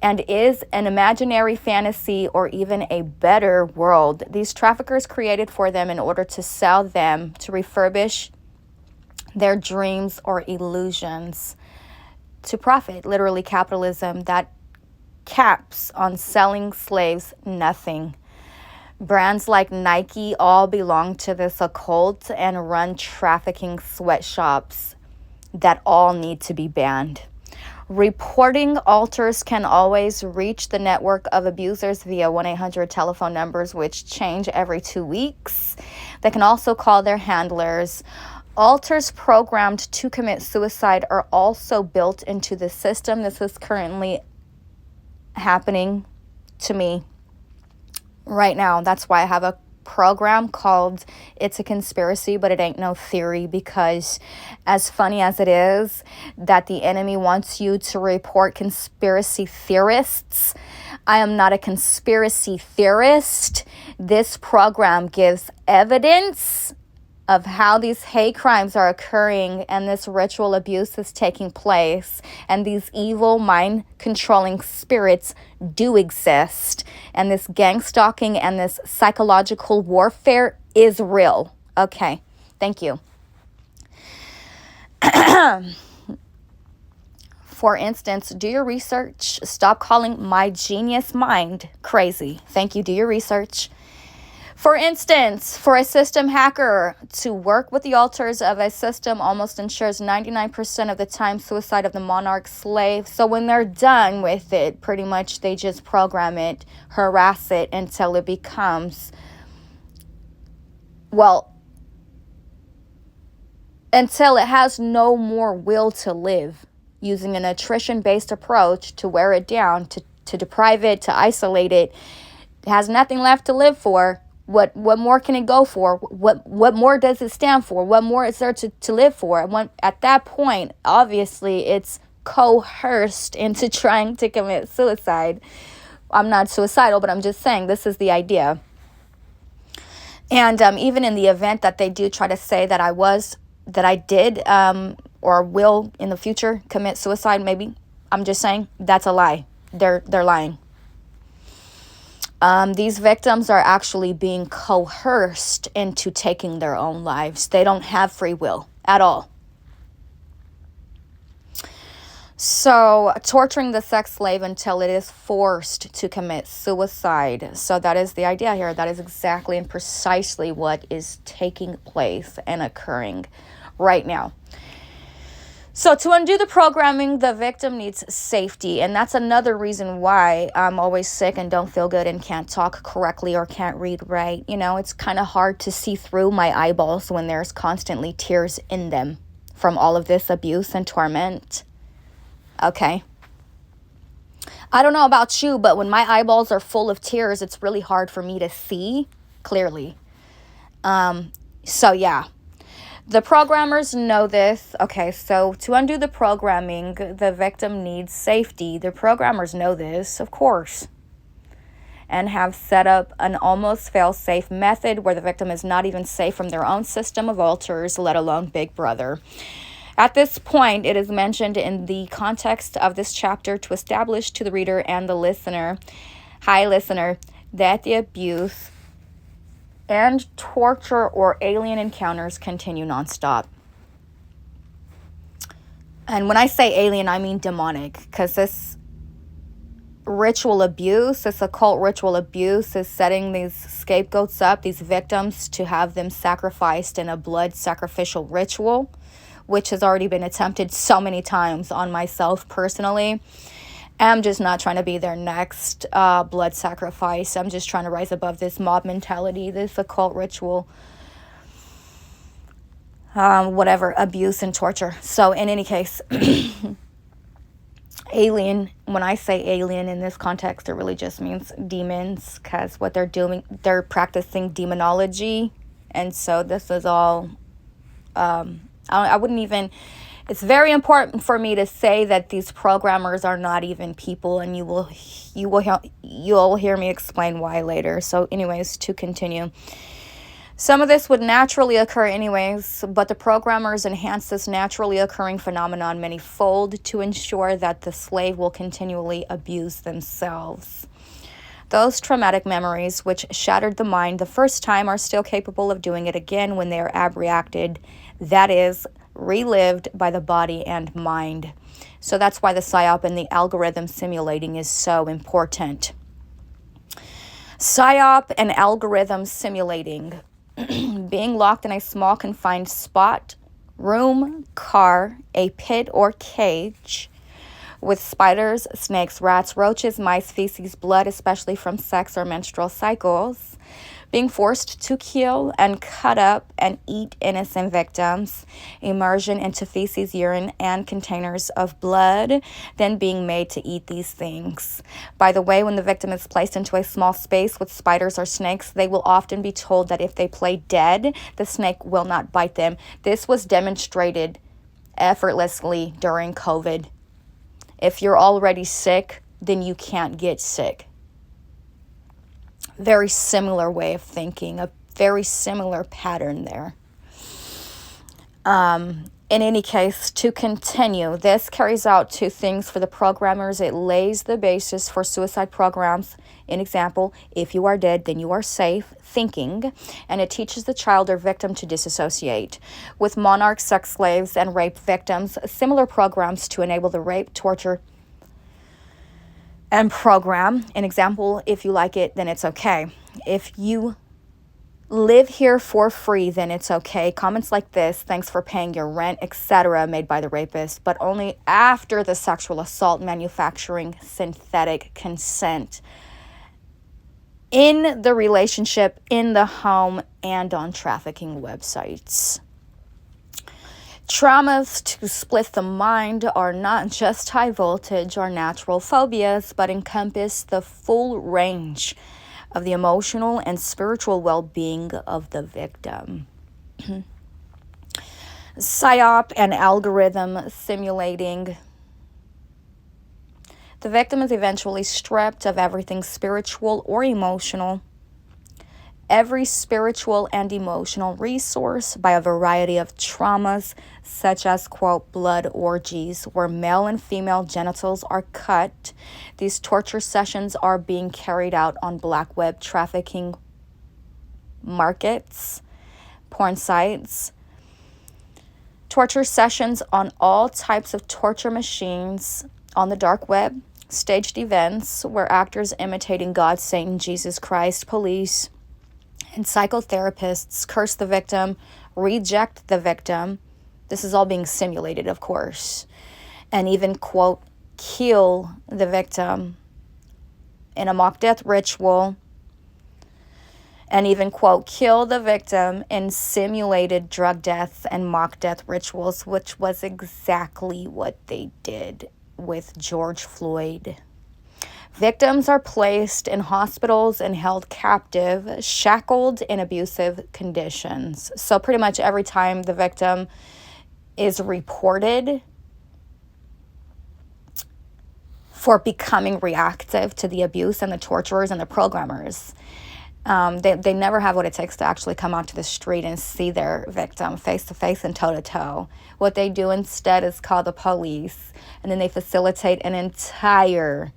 and is an imaginary fantasy or even a better world these traffickers created for them in order to sell them to refurbish their dreams or illusions to profit. Literally capitalism that caps on selling slaves nothing. Brands like Nike all belong to this occult and run trafficking sweatshops that all need to be banned. Reporting alters can always reach the network of abusers via 1-800 telephone numbers, which change every 2 weeks. They can also call their handlers. Alters programmed to commit suicide are also built into the system. This is currently happening to me right now. That's why I have a program called It's a Conspiracy, but it ain't no theory, because as funny as it is that the enemy wants you to report conspiracy theorists, I am not a conspiracy theorist. This program gives evidence of how these hate crimes are occurring and this ritual abuse is taking place, and these evil mind controlling spirits do exist, and this gang stalking and this psychological warfare is real. Okay, thank you. For instance, do your research. Stop calling my genius mind crazy. Thank you. Do your research. For instance, for a system hacker to work with the altars of a system almost ensures 99% of the time suicide of the monarch slave. So when they're done with it, pretty much they just program it, harass it until it becomes, until it has no more will to live, using an attrition-based approach to wear it down, to deprive it, to isolate it. It has nothing left to live for. What more can it go for? What more does it stand for? What more is there to live for? And at that point, obviously, it's coerced into trying to commit suicide. I'm not suicidal, but I'm just saying this is the idea. And even in the event that they do try to say that I did or will in the future commit suicide, maybe, I'm just saying that's a lie. They're lying. These victims are actually being coerced into taking their own lives. They don't have free will at all. So, torturing the sex slave until it is forced to commit suicide. So that is the idea here. That is exactly and precisely what is taking place and occurring right now. So to undo the programming, the victim needs safety. And that's another reason why I'm always sick and don't feel good and can't talk correctly or can't read right. You know, it's kind of hard to see through my eyeballs when there's constantly tears in them from all of this abuse and torment. Okay. I don't know about you, but when my eyeballs are full of tears, it's really hard for me to see clearly. So yeah. The programmers know this. Okay, so to undo the programming, the victim needs safety. The programmers know this, of course, and have set up an almost fail-safe method where the victim is not even safe from their own system of altars, let alone Big Brother. At this point, it is mentioned in the context of this chapter to establish to the reader and the listener, hi listener, that the abuse and torture or alien encounters continue nonstop. And when I say alien, I mean demonic, because this ritual abuse, this occult ritual abuse, is setting these scapegoats up, these victims, to have them sacrificed in a blood sacrificial ritual, which has already been attempted so many times on myself personally. I'm just not trying to be their next blood sacrifice. I'm just trying to rise above this mob mentality, this occult ritual, whatever, abuse and torture. So in any case, alien, when I say alien in this context, it really just means demons, because what they're doing, they're practicing demonology. And so this is all, I wouldn't even... It's very important for me to say that these programmers are not even people, and you'll hear me explain why later. So anyways, to continue. Some of this would naturally occur anyways, but the programmers enhance this naturally occurring phenomenon many-fold to ensure that the slave will continually abuse themselves. Those traumatic memories which shattered the mind the first time are still capable of doing it again when they are abreacted, that is, relived by the body and mind. So that's why the PSYOP and the algorithm simulating is so important. PSYOP and algorithm simulating. Being locked in a small confined spot, room, car, a pit or cage, with spiders, snakes, rats, roaches, mice, feces, blood, especially from sex or menstrual cycles, being forced to kill and cut up and eat innocent victims, immersion into feces, urine, and containers of blood, then being made to eat these things. By the way, when the victim is placed into a small space with spiders or snakes, they will often be told that if they play dead, the snake will not bite them. This was demonstrated effortlessly during COVID. If you're already sick, then you can't get sick. Very similar way of thinking, a very similar pattern there. In any case, to continue, this carries out two things for the programmers. It lays the basis for suicide programs. In example, if you are dead, then you are safe, thinking, and it teaches the child or victim to disassociate. With monarchs, sex slaves, and rape victims, similar programs to enable the rape, torture, and program. An example, if you like it, then it's okay. If you live here for free, then it's okay. Comments like this, thanks for paying your rent, etc., made by the rapist, but only after the sexual assault, manufacturing synthetic consent in the relationship, in the home, and on trafficking websites. Traumas to split the mind are not just high voltage or natural phobias, but encompass the full range of the emotional and spiritual well-being of the victim. PSYOP and algorithm simulating. The victim is eventually stripped of everything spiritual or emotional, every spiritual and emotional resource by a variety of traumas, such as, quote, blood orgies, where male and female genitals are cut. These torture sessions are being carried out on black web trafficking markets, porn sites, torture sessions on all types of torture machines on the dark web, staged events where actors imitating God, Satan, Jesus Christ, police, and psychotherapists curse the victim, reject the victim. This is all being simulated, of course. And even, quote, kill the victim in a mock death ritual. And even, quote, kill the victim in simulated drug deaths and mock death rituals, which was exactly what they did with George Floyd. Victims are placed in hospitals and held captive, shackled in abusive conditions. So pretty much every time the victim is reported for becoming reactive to the abuse and the torturers and the programmers, they never have what it takes to actually come out to the street and see their victim face to face and toe to toe. What they do instead is call the police, and then they facilitate an entire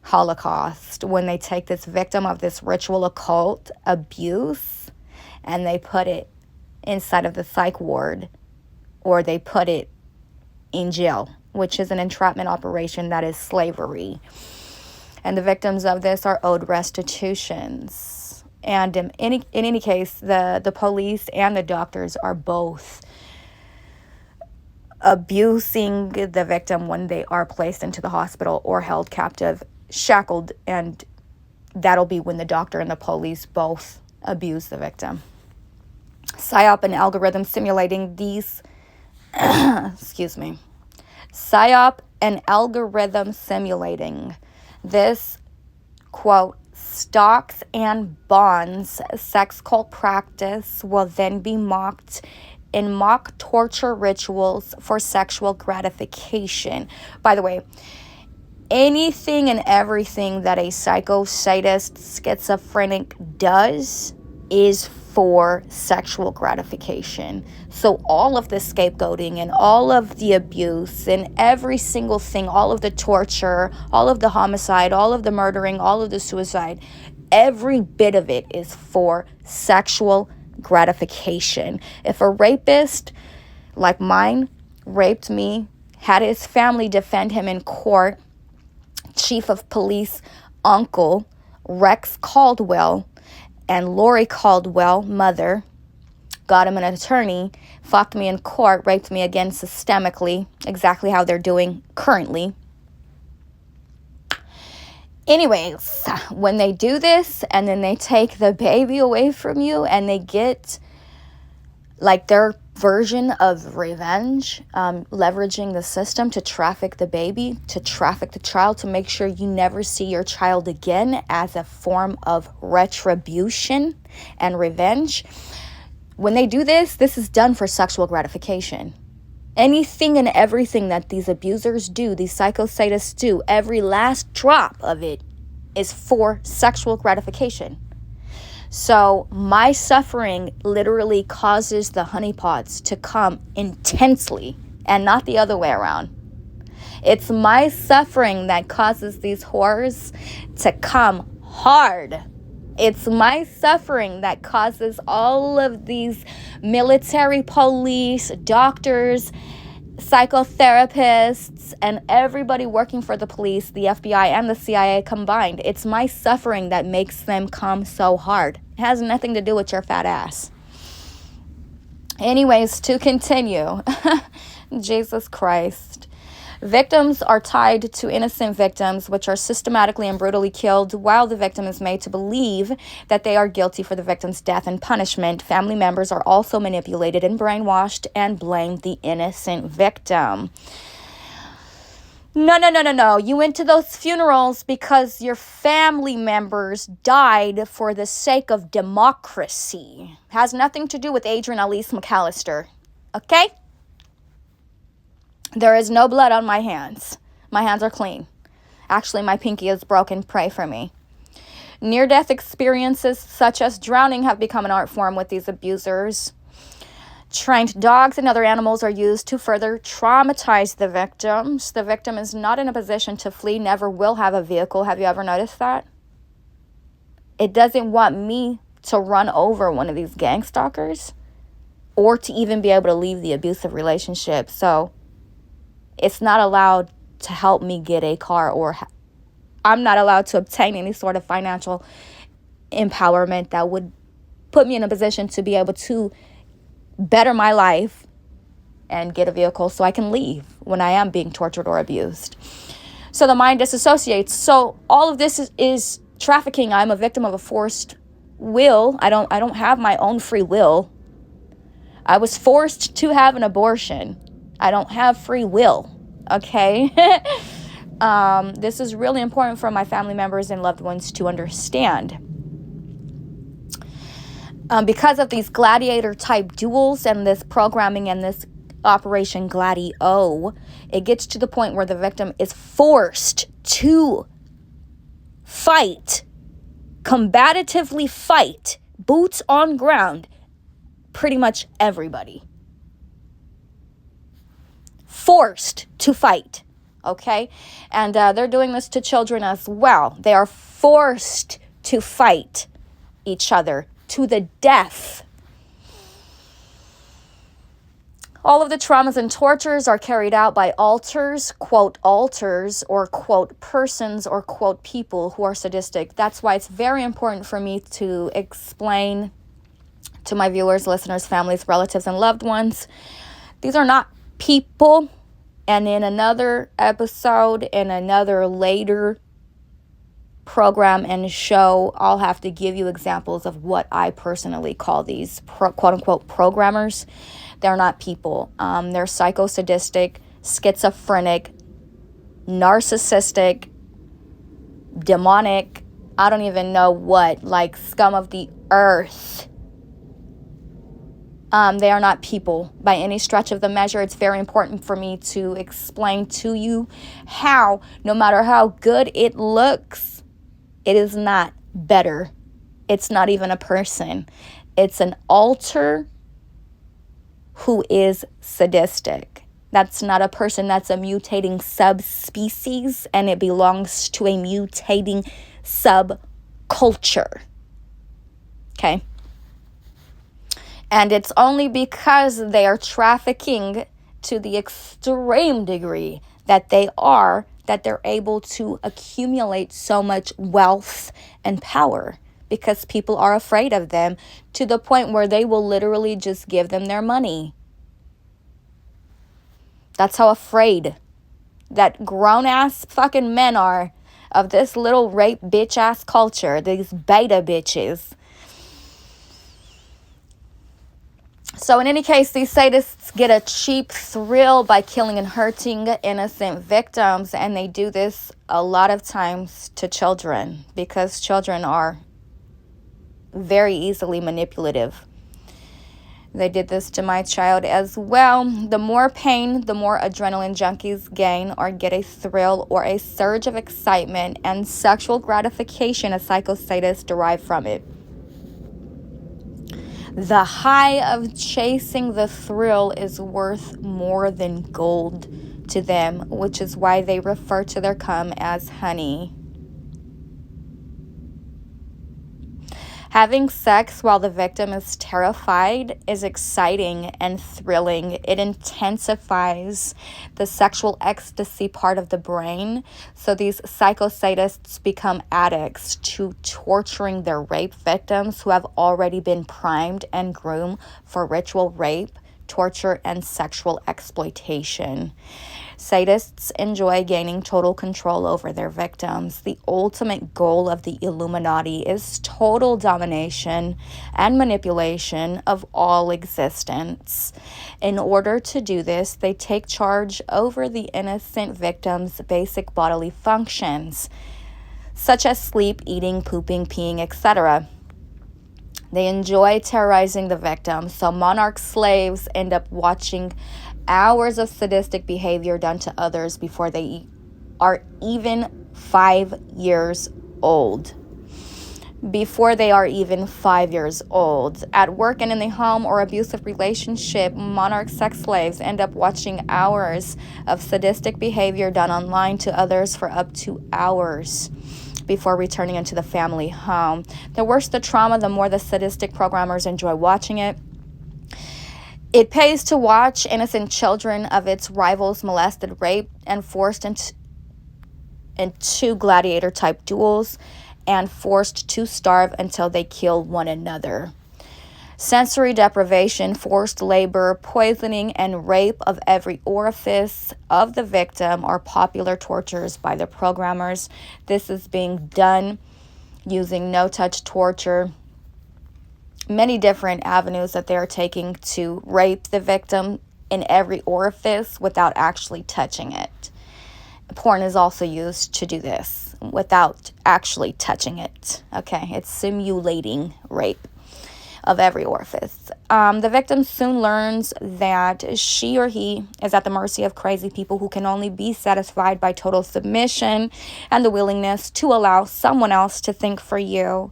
Holocaust when they take this victim of this ritual occult abuse and they put it inside of the psych ward, or they put it in jail, which is an entrapment operation that is slavery. And the victims of this are owed restitutions. And in any case, the police and the doctors are both abusing the victim when they are placed into the hospital or held captive, shackled, and that'll be when the doctor and the police both abuse the victim. PSYOP and algorithm simulating these, PSYOP and algorithm simulating this, quote, stocks and bonds sex cult practice will then be mocked in mock torture rituals for sexual gratification. By the way, anything and everything that a psycho, sadist, schizophrenic does is for sexual gratification. So all of the scapegoating and all of the abuse and every single thing, all of the torture, all of the homicide, all of the murdering, all of the suicide, every bit of it is for sexual gratification. If a rapist like mine raped me, had his family defend him in court, Chief of Police Uncle Rex Caldwell and Lori Caldwell, mother, got him an attorney, fucked me in court, raped me again systemically, exactly how they're doing currently. Anyways, when they do this and then they take the baby away from you and they get like their version of revenge, leveraging the system to traffic the baby, to traffic the child, to make sure you never see your child again as a form of retribution and revenge. When they do this, this is done for sexual gratification. Anything and everything that these abusers do, these psycho-sadists do, every last drop of it is for sexual gratification. So my suffering literally causes the honeypots to come intensely and not the other way around. It's my suffering that causes these whores to come hard. It's my suffering that causes all of these military, police, doctors, psychotherapists, and everybody working for the police, the FBI, and the CIA combined. It's my suffering that makes them come so hard. It has nothing to do with your fat ass. Anyways, to continue. Jesus Christ. Victims are tied to innocent victims, which are systematically and brutally killed while the victim is made to believe that they are guilty for the victim's death and punishment. Family members are also manipulated and brainwashed and blame the innocent victim. No. You went to those funerals because your family members died for the sake of democracy. Has nothing to do with Adrienne Alese McAllister. Okay? There is no blood on my hands. My hands are clean. Actually, my pinky is broken. Pray for me. Near-death experiences such as drowning have become an art form with these abusers. Trained dogs and other animals are used to further traumatize the victims. The victim is not in a position to flee, never will have a vehicle. Have you ever noticed that? It doesn't want me to run over one of these gang stalkers or to even be able to leave the abusive relationship. So it's not allowed to help me get a car, or I'm not allowed to obtain any sort of financial empowerment that would put me in a position to be able to better my life and get a vehicle so I can leave when I am being tortured or abused. So the mind disassociates. So all of this is trafficking. I'm a victim of a forced will. I don't have my own free will. I was forced to have an abortion. I don't have free will, okay? This is really important for my family members and loved ones to understand. Because of these gladiator-type duels and this programming and this Operation Gladio, it gets to the point where the victim is forced to fight, combatively fight, boots on ground, pretty much everybody. Forced to fight, okay? And they're doing this to children as well. They are forced to fight each other to the death. All of the traumas and tortures are carried out by alters, quote, alters, or quote, persons, or quote, people who are sadistic. That's why it's very important for me to explain to my viewers, listeners, families, relatives, and loved ones. These are not people. And in another episode, in another later program and show, I'll have to give you examples of what I personally call these quote-unquote programmers. They're not people. They're psychosadistic, schizophrenic, narcissistic, demonic, I don't even know what, like scum of the earth. They are not people by any stretch of the measure. It's very important for me to explain to you how, no matter how good it looks, it is not better. It's not even a person. It's an alter who is sadistic. That's not a person, that's a mutating subspecies, and it belongs to a mutating subculture. Okay? And it's only because they are trafficking to the extreme degree that they're able to accumulate so much wealth and power, because people are afraid of them to the point where they will literally just give them their money. That's how afraid that grown-ass fucking men are of this little rape bitch-ass culture, these beta bitches. So in any case, these sadists get a cheap thrill by killing and hurting innocent victims, and they do this a lot of times to children, because children are very easily manipulative. They did this to my child as well. The more pain, the more adrenaline junkies gain or get a thrill or a surge of excitement and sexual gratification a psychosadists derive from it. The high of chasing the thrill is worth more than gold to them, which is why they refer to their cum as honey. Having sex while the victim is terrified is exciting and thrilling. It intensifies the sexual ecstasy part of the brain. So these psychosadists become addicts to torturing their rape victims who have already been primed and groomed for ritual rape, torture, and sexual exploitation. Sadists enjoy gaining total control over their victims. The ultimate goal of the Illuminati is total domination and manipulation of all existence. In order to do this, they take charge over the innocent victim's basic bodily functions, such as sleep, eating, pooping, peeing, etc. They enjoy terrorizing the victim, so monarch slaves end up watching hours of sadistic behavior done to others before they are even 5 years old. Before they are even 5 years old. At work and in the home or abusive relationship, monarch sex slaves end up watching hours of sadistic behavior done online to others for up to hours before returning into the family home. The worse the trauma, the more the sadistic programmers enjoy watching it. It pays to watch innocent children of its rivals molested, raped, and forced into gladiator-type duels and forced to starve until they kill one another. Sensory deprivation, forced labor, poisoning, and rape of every orifice of the victim are popular tortures by the programmers. This is being done using no-touch torture, many different avenues that they are taking to rape the victim in every orifice without actually touching it. Porn is also used to do this without actually touching it. Okay, it's simulating rape of every orifice. The victim soon learns that she or he is at the mercy of crazy people who can only be satisfied by total submission and the willingness to allow someone else to think for you.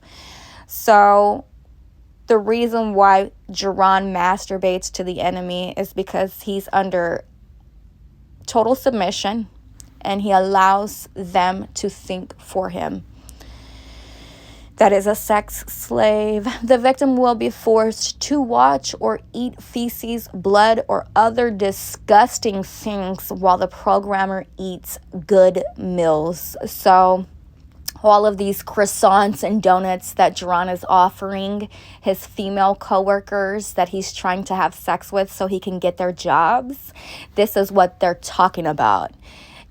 So the reason why Geron masturbates to the enemy is because he's under total submission and he allows them to think for him. That is a sex slave. The victim will be forced to watch or eat feces, blood, or other disgusting things while the programmer eats good meals. So all of these croissants and donuts that Geron is offering his female coworkers that he's trying to have sex with so he can get their jobs, this is what they're talking about.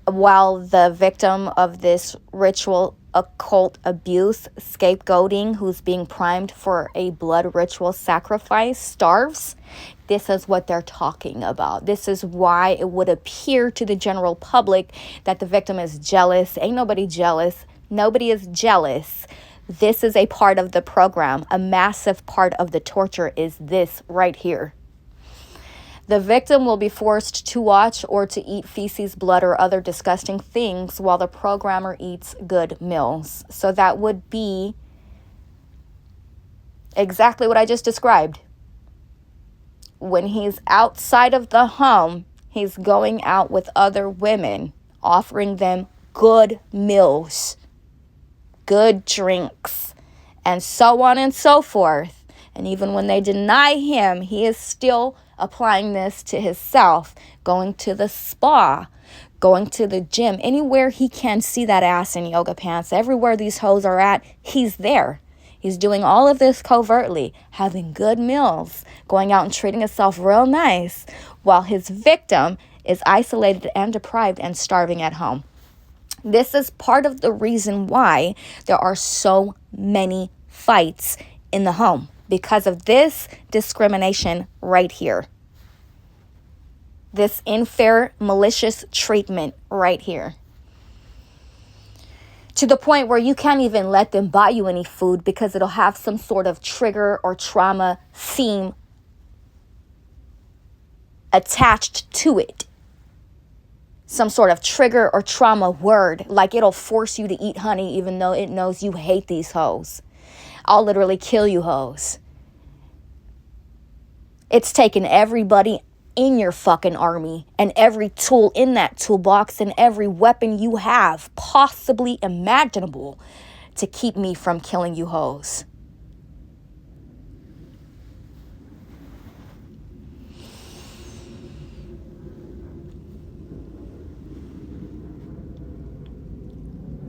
While the victim of this ritual occult abuse, scapegoating, who's being primed for a blood ritual sacrifice, starves, this is what they're talking about. This is why it would appear to the general public that the victim is jealous. Ain't nobody jealous. Nobody is jealous. This is a part of the program. A massive part of the torture is this right here. The victim will be forced to watch or to eat feces, blood, or other disgusting things while the programmer eats good meals. So that would be exactly what I just described. When he's outside of the home, he's going out with other women, offering them good meals, good drinks, and so on and so forth. And even when they deny him, he is still applying this to himself, going to the spa, going to the gym, anywhere he can see that ass in yoga pants. Everywhere these hoes are at, he's there. He's doing all of this covertly, having good meals, going out and treating himself real nice, while his victim is isolated and deprived and starving at home. This is part of the reason why there are so many fights in the home, because of this discrimination right here. This unfair, malicious treatment right here. To the point where you can't even let them buy you any food because it'll have some sort of trigger or trauma theme attached to it. Some sort of trigger or trauma word, like it'll force you to eat honey even though it knows you hate these hoes. I'll literally kill you hoes. It's taken everybody in your fucking army and every tool in that toolbox and every weapon you have possibly imaginable to keep me from killing you hoes.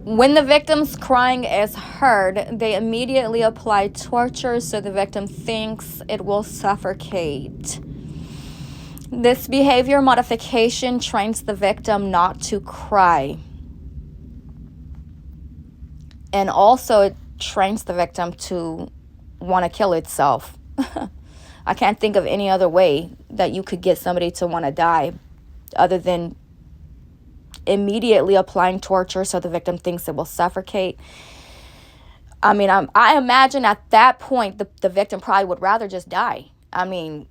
When the victim's crying is heard, they immediately apply torture so the victim thinks it will suffocate. This behavior modification trains the victim not to cry. And also it trains the victim to want to kill itself. I can't think of any other way that you could get somebody to want to die other than immediately applying torture so the victim thinks it will suffocate. I mean, I imagine at that point the victim probably would rather just die. I mean,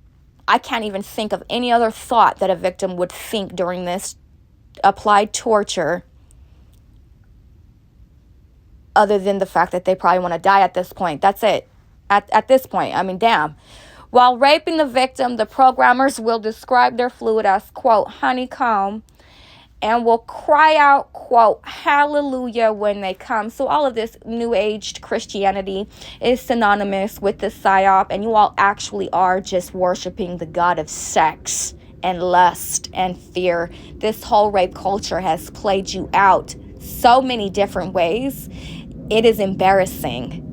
I can't even think of any other thought that a victim would think during this applied torture other than the fact that they probably want to die at this point. That's it. At this point, I mean, damn. While raping the victim, the programmers will describe their fluid as, quote, honeycomb, and will cry out, quote, hallelujah when they come. So all of this new aged Christianity is synonymous with the psyop, and you all actually are just worshiping the god of sex and lust and fear. This whole rape culture has played you out so many different ways. It is embarrassing.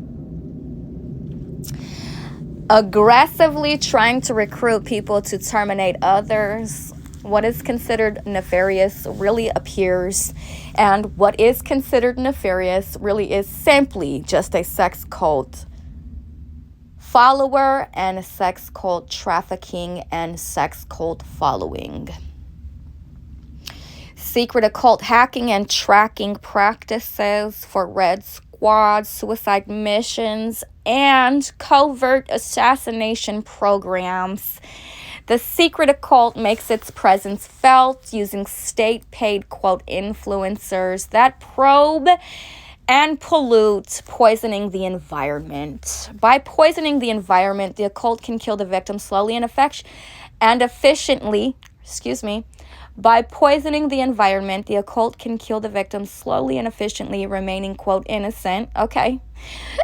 Aggressively trying to recruit people to terminate others. What is considered nefarious really appears, and what is considered nefarious really is simply just a sex cult follower and a sex cult trafficking and sex cult following. Secret occult hacking and tracking practices for red squads, suicide missions, and covert assassination programs. The secret occult makes its presence felt using state-paid, quote, influencers that probe and pollute, poisoning the environment. By poisoning the environment, the occult can kill the victim slowly and efficiently. By poisoning the environment, the occult can kill the victim slowly and efficiently, remaining, quote, innocent,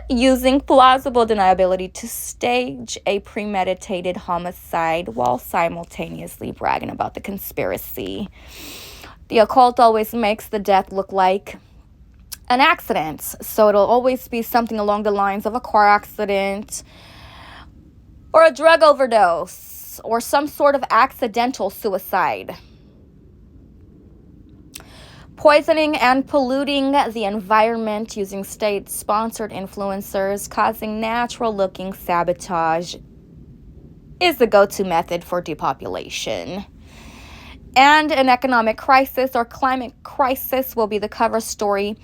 using plausible deniability to stage a premeditated homicide while simultaneously bragging about the conspiracy. The occult always makes the death look like an accident, so it'll always be something along the lines of a car accident or a drug overdose or some sort of accidental suicide. Poisoning and polluting the environment using state-sponsored influencers, causing natural-looking sabotage is the go-to method for depopulation. And an economic crisis or climate crisis will be the cover story.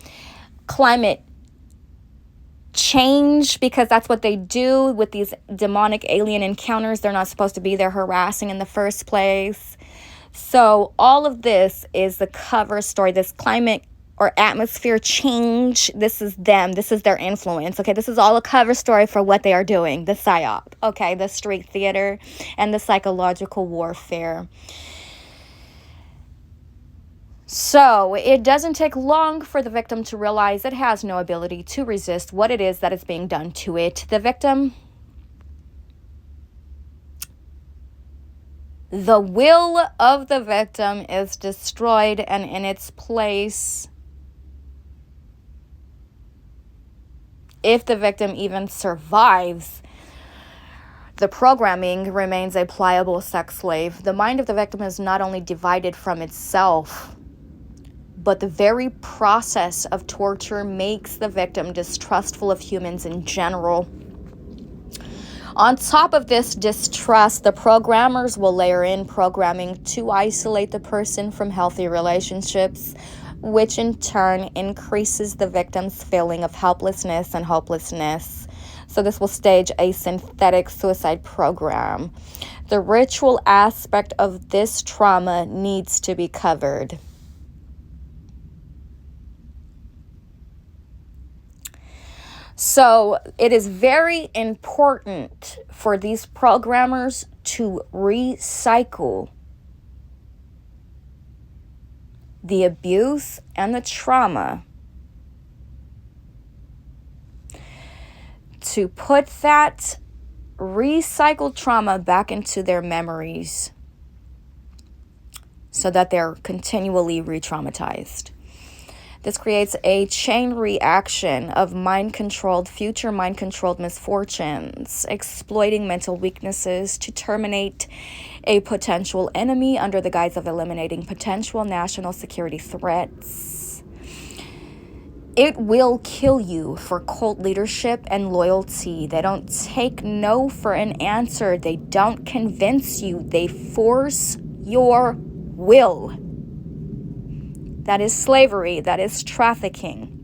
Climate change, because that's what they do with these demonic alien encounters. They're not supposed to be there harassing in the first place. So all of this is the cover story, this climate or atmosphere change. This is them. This is their influence. Okay, this is all a cover story for what they are doing. The psyop. Okay, the street theater and the psychological warfare. So it doesn't take long for the victim to realize it has no ability to resist what it is that is being done to it. The will of the victim is destroyed, and in its place, if the victim even survives, the programming remains a pliable sex slave. The mind of the victim is not only divided from itself, but the very process of torture makes the victim distrustful of humans in general. On top of this distrust, the programmers will layer in programming to isolate the person from healthy relationships, which in turn increases the victim's feeling of helplessness and hopelessness. So this will stage a synthetic suicide program. The ritual aspect of this trauma needs to be covered. So it is very important for these programmers to recycle the abuse and the trauma, to put that recycled trauma back into their memories so that they're continually re-traumatized. This creates a chain reaction of future mind-controlled misfortunes, exploiting mental weaknesses to terminate a potential enemy under the guise of eliminating potential national security threats. It will kill you for cult leadership and loyalty. They don't take no for an answer. They don't convince you. They force your will. That is slavery. That is trafficking.